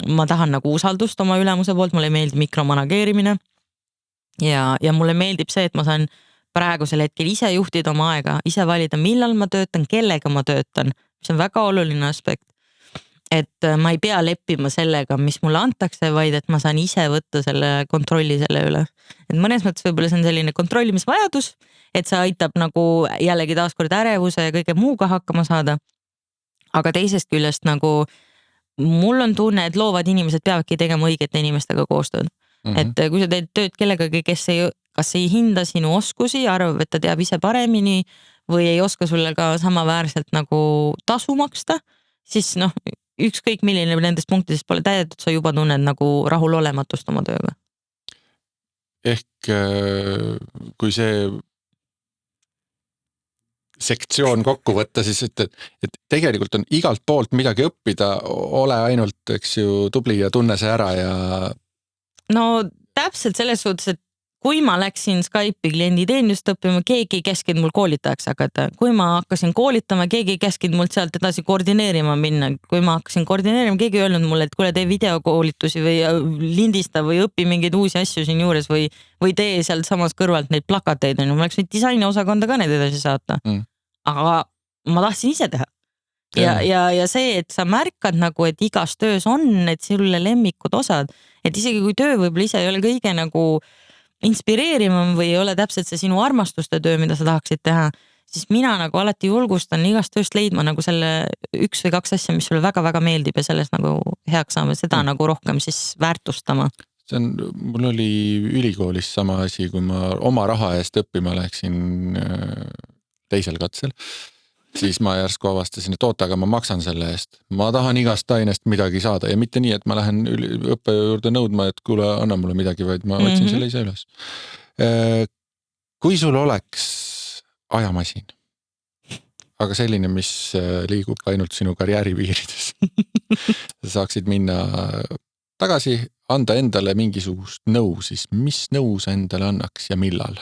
Ma tahan nagu usaldust oma ülemuse poolt, mulle ei meeldi mikromanageerimine ja mulle meeldib see, et ma saan praegusel hetkel ise juhtida oma aega, ise valida, millal ma töötan, kellega ma töötan, mis on väga oluline aspekt. Et ma ei pea leppima sellega, mis mulle antakse, vaid et ma saan ise võtta selle kontrolli selle üle. Et mõnes mõttes võib-olla see on selline kontrollimisvajadus, et see aitab nagu jällegi taaskord ärevuse ja kõige muuga hakkama saada. Aga teisest küljest nagu mul on tunne, et loovad inimesed peavadki tegema õigete inimestega koostööd. Et kui sa teed tööd kellegagi, kas ei hinda sinu oskusi, arvab, et ta teab ise paremini või ei oska sulle ka samaväärselt nagu tasu maksta, siis ükskõik milline nendest punktidest pole täidetud, sa juba tunned nagu rahulolematust oma tööga. Ehk kui see sektsioon kokku võtta, siis et tegelikult on igalt poolt midagi õppida, ole ainult, eks ju, tubli ja tunne see ära ja... No täpselt selles suhtes, et kui ma läksin Skype'i klienditeenindust õppima, keegi ei käskinud mul koolitajaks hakata. Kui ma hakkasin koolitama, keegi ei käskinud mul sealt edasi koordineerima minna. Kui ma hakkasin koordineerima, keegi ei öelnud mulle, et kuule, tee videokoolitusi või lindista või õpi mingeid uusi asju siin juures või tee sealt samas kõrvalt neid plakateid. Ma läksin disaini osakonda ka neid edasi saata. Aga ma tahtsin ise teha. Ja see, et sa märkad nagu, et igas töös on, et sulle lemmikud osad, et isegi kui töö võib-olla ise ei ole kõige nagu inspireerivam või ei ole täpselt see sinu armastuste töö, mida sa tahaksid teha, siis mina nagu alati julgustan igast tööst leidma nagu selle üks või kaks asja, mis sulle väga-väga meeldib ja selles nagu heaks saama, seda nagu rohkem siis väärtustama. Mul oli ülikoolis sama asi, kui ma oma raha eest õppima läksin teisel katsel, siis ma järsku avastasin, et oota, aga ma maksan selle eest. Ma tahan igast ainest midagi saada ja mitte nii, et ma lähen õppe juurde nõudma, et kuule, anna mulle midagi, vaid ma otsin selle ise üles. Kui sul oleks ajamasin, aga selline, mis liigub ainult sinu karjääri piirides, sa saaksid minna tagasi, anda endale mingisugust nõu, siis mis nõu sa endale annaks ja millal?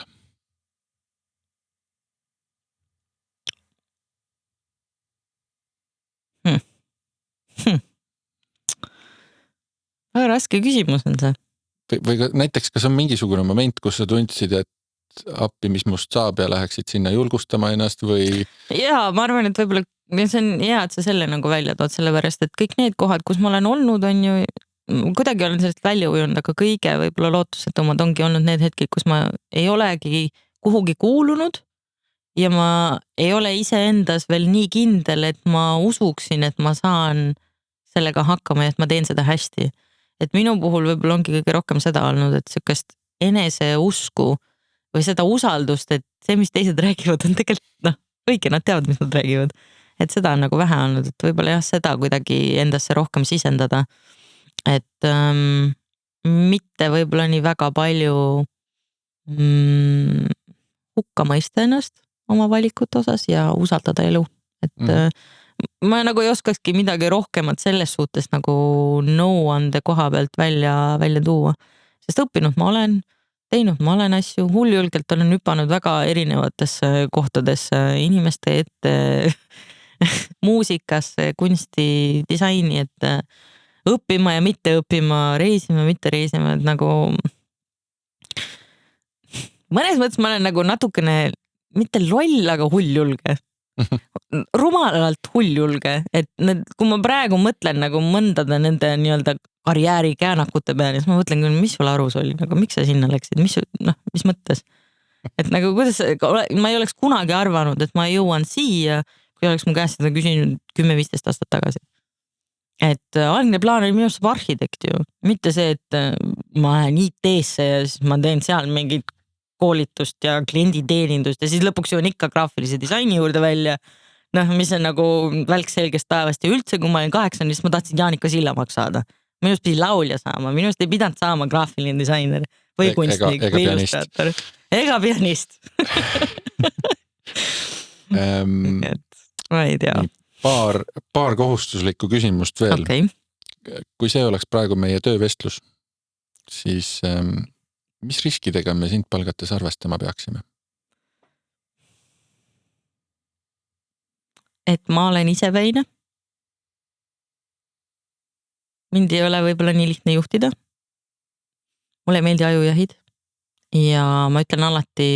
väga raske küsimus on see. Või näiteks, kas on mingisugune moment, kus sa tundsid, et appi, mis must saab ja läheksid sinna julgustama ennast või? Jaa, ma arvan, et võib-olla see on hea, et sa selle nagu välja tood, sellepärast, et kõik need kohad, kus ma olen olnud, on ju, kuidagi olen sellest välja ujunud, aga kõige võib-olla lootusetumad ongi olnud need hetkid, kus ma ei olegi kuhugi kuulunud ja ma ei ole iseendas veel nii kindel, et ma usuksin, et ma saan sellega hakkama ja et ma teen seda hästi. Et minu puhul võib-olla ongi kõige rohkem seda olnud, et sükest eneseusku või seda usaldust, et see, mis teised räägivad, on tegelikult õige, nad teavad, mis nad räägivad. Et seda on nagu vähe olnud, et võib-olla jah, seda kuidagi endasse rohkem sisendada. Et mitte võib-olla nii väga palju hukka mõista ennast oma valikute osas ja usaldada elu. Et ma nagu ei oskakski midagi rohkemat selles suhtes nagu nõuande koha pealt välja tuua. Sest õppinud ma olen, teinud ma olen asju, hulljulgelt olen hüpanud väga erinevatesse kohtadesse inimeste ette muusikasse, kunsti, disaini, et õppima ja mitte õppima, reisima, mitte reisima, et nagu mõnes mõttes ma olen nagu natukene mitte loll, aga hulljulge. Rumalalt hulljulge, et kui ma praegu mõtlen nagu mõndada nende nii-öelda karjääri käänakute peale, siis ma mõtlen, mis sul arus oli, nagu miks sa sinna läksid, mis mõttes? Et nagu kuidas, ma ei oleks kunagi arvanud, et ma jõuan siia, kui oleks mu käest seda küsinud 10-15 aastat tagasi. Et algne plaan oli minu arust arhitekt ju, mitte see, et ma lähen IT-sse ja siis ma teen seal mingit koolitust ja klienditeenindust ja siis lõpuks jõuan ikka graafilise disaini juurde välja, mis on nagu välk selgest päevast ja üldse, kui ma olin 8, siis ma tahtsin Jaanika Sillamaks saada. Minust pidi laulja saama, minust ei pidanud saama graafiline disainer või kunstnik või illustraator. Ega pianist. Ma ei tea. Paar kohustuslikku küsimust veel. Okay. Kui see oleks praegu meie töövestlus, siis mis riskidega me sind palgates arvestama peaksime? Et ma olen ise veine. Mind ei ole võib-olla nii lihtne juhtida. Mulle meeldi ajujahid ja ma ütlen alati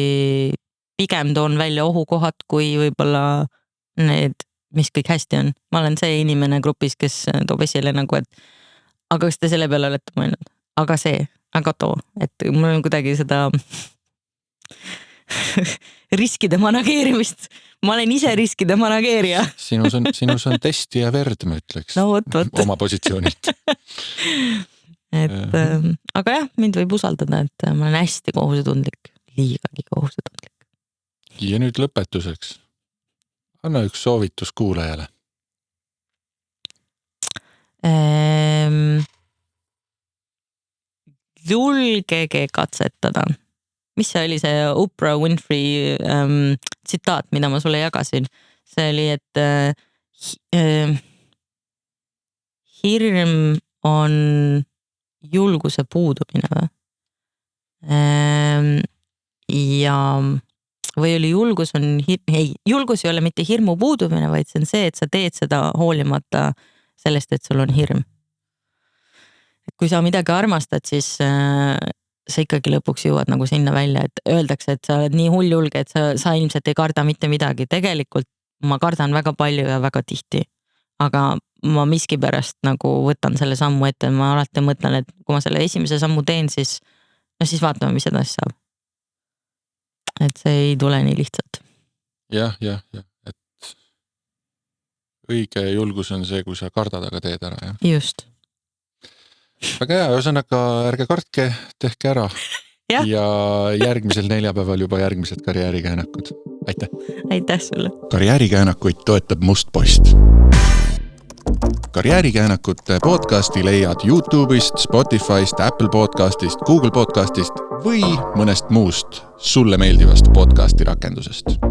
pigem toon välja ohukohad, kui võib-olla need, mis kõik hästi on. Ma olen see inimene grupis, kes toob esile nagu, et aga kas te selle peale olete mõelnud? Aga see, aga too, et mul on kuidagi seda riskide manageerimist. Ma olen ise riskide manageerija. Sinus on testi ja verd, ma ütleks. No, võt. Oma positsioonilt. Aga jah, mind võib usaldada, et ma olen hästi kohusetundlik, liigagi kohusetundlik. Ja nüüd lõpetuseks. Anna üks soovitus kuulajale. Julgege katsetada. Mis see oli see Oprah Winfrey tsitaat, mida ma sulle jagasin? See oli, et hirm on julguse puudumine. Ja või oli julgus on, julgus ei ole mitte hirmu puudumine, vaid see on see, et sa teed seda hoolimata sellest, et sul on hirm. Kui sa midagi armastad, siis sa ikkagi lõpuks jõuad nagu sinna välja, et öeldakse, et sa oled nii hulljulge, et sa ilmselt ei karda mitte midagi. Tegelikult ma kardan väga palju ja väga tihti, aga ma miski pärast nagu võtan selle sammu ette, ma alati mõtlen, et kui ma selle esimese sammu teen, siis vaatame, mis edasi saab. Et see ei tule nii lihtsalt. Jah, et õige julgus on see, kui sa kardad, aga teed ära. Ja? Just. Väga hea, ühesõnaga ärge kartke, tehke ära. Ja järgmisel neljapäeval juba järgmised karjäärikäenakud. Aitäh! Aitäh sulle! Karjäärikäenakuid toetab Must Post. Karjäärikäänakute podcasti leiad YouTube'ist, Spotify'st, Apple podcastist, Google podcastist või mõnest muust sulle meeldivast podcasti rakendusest.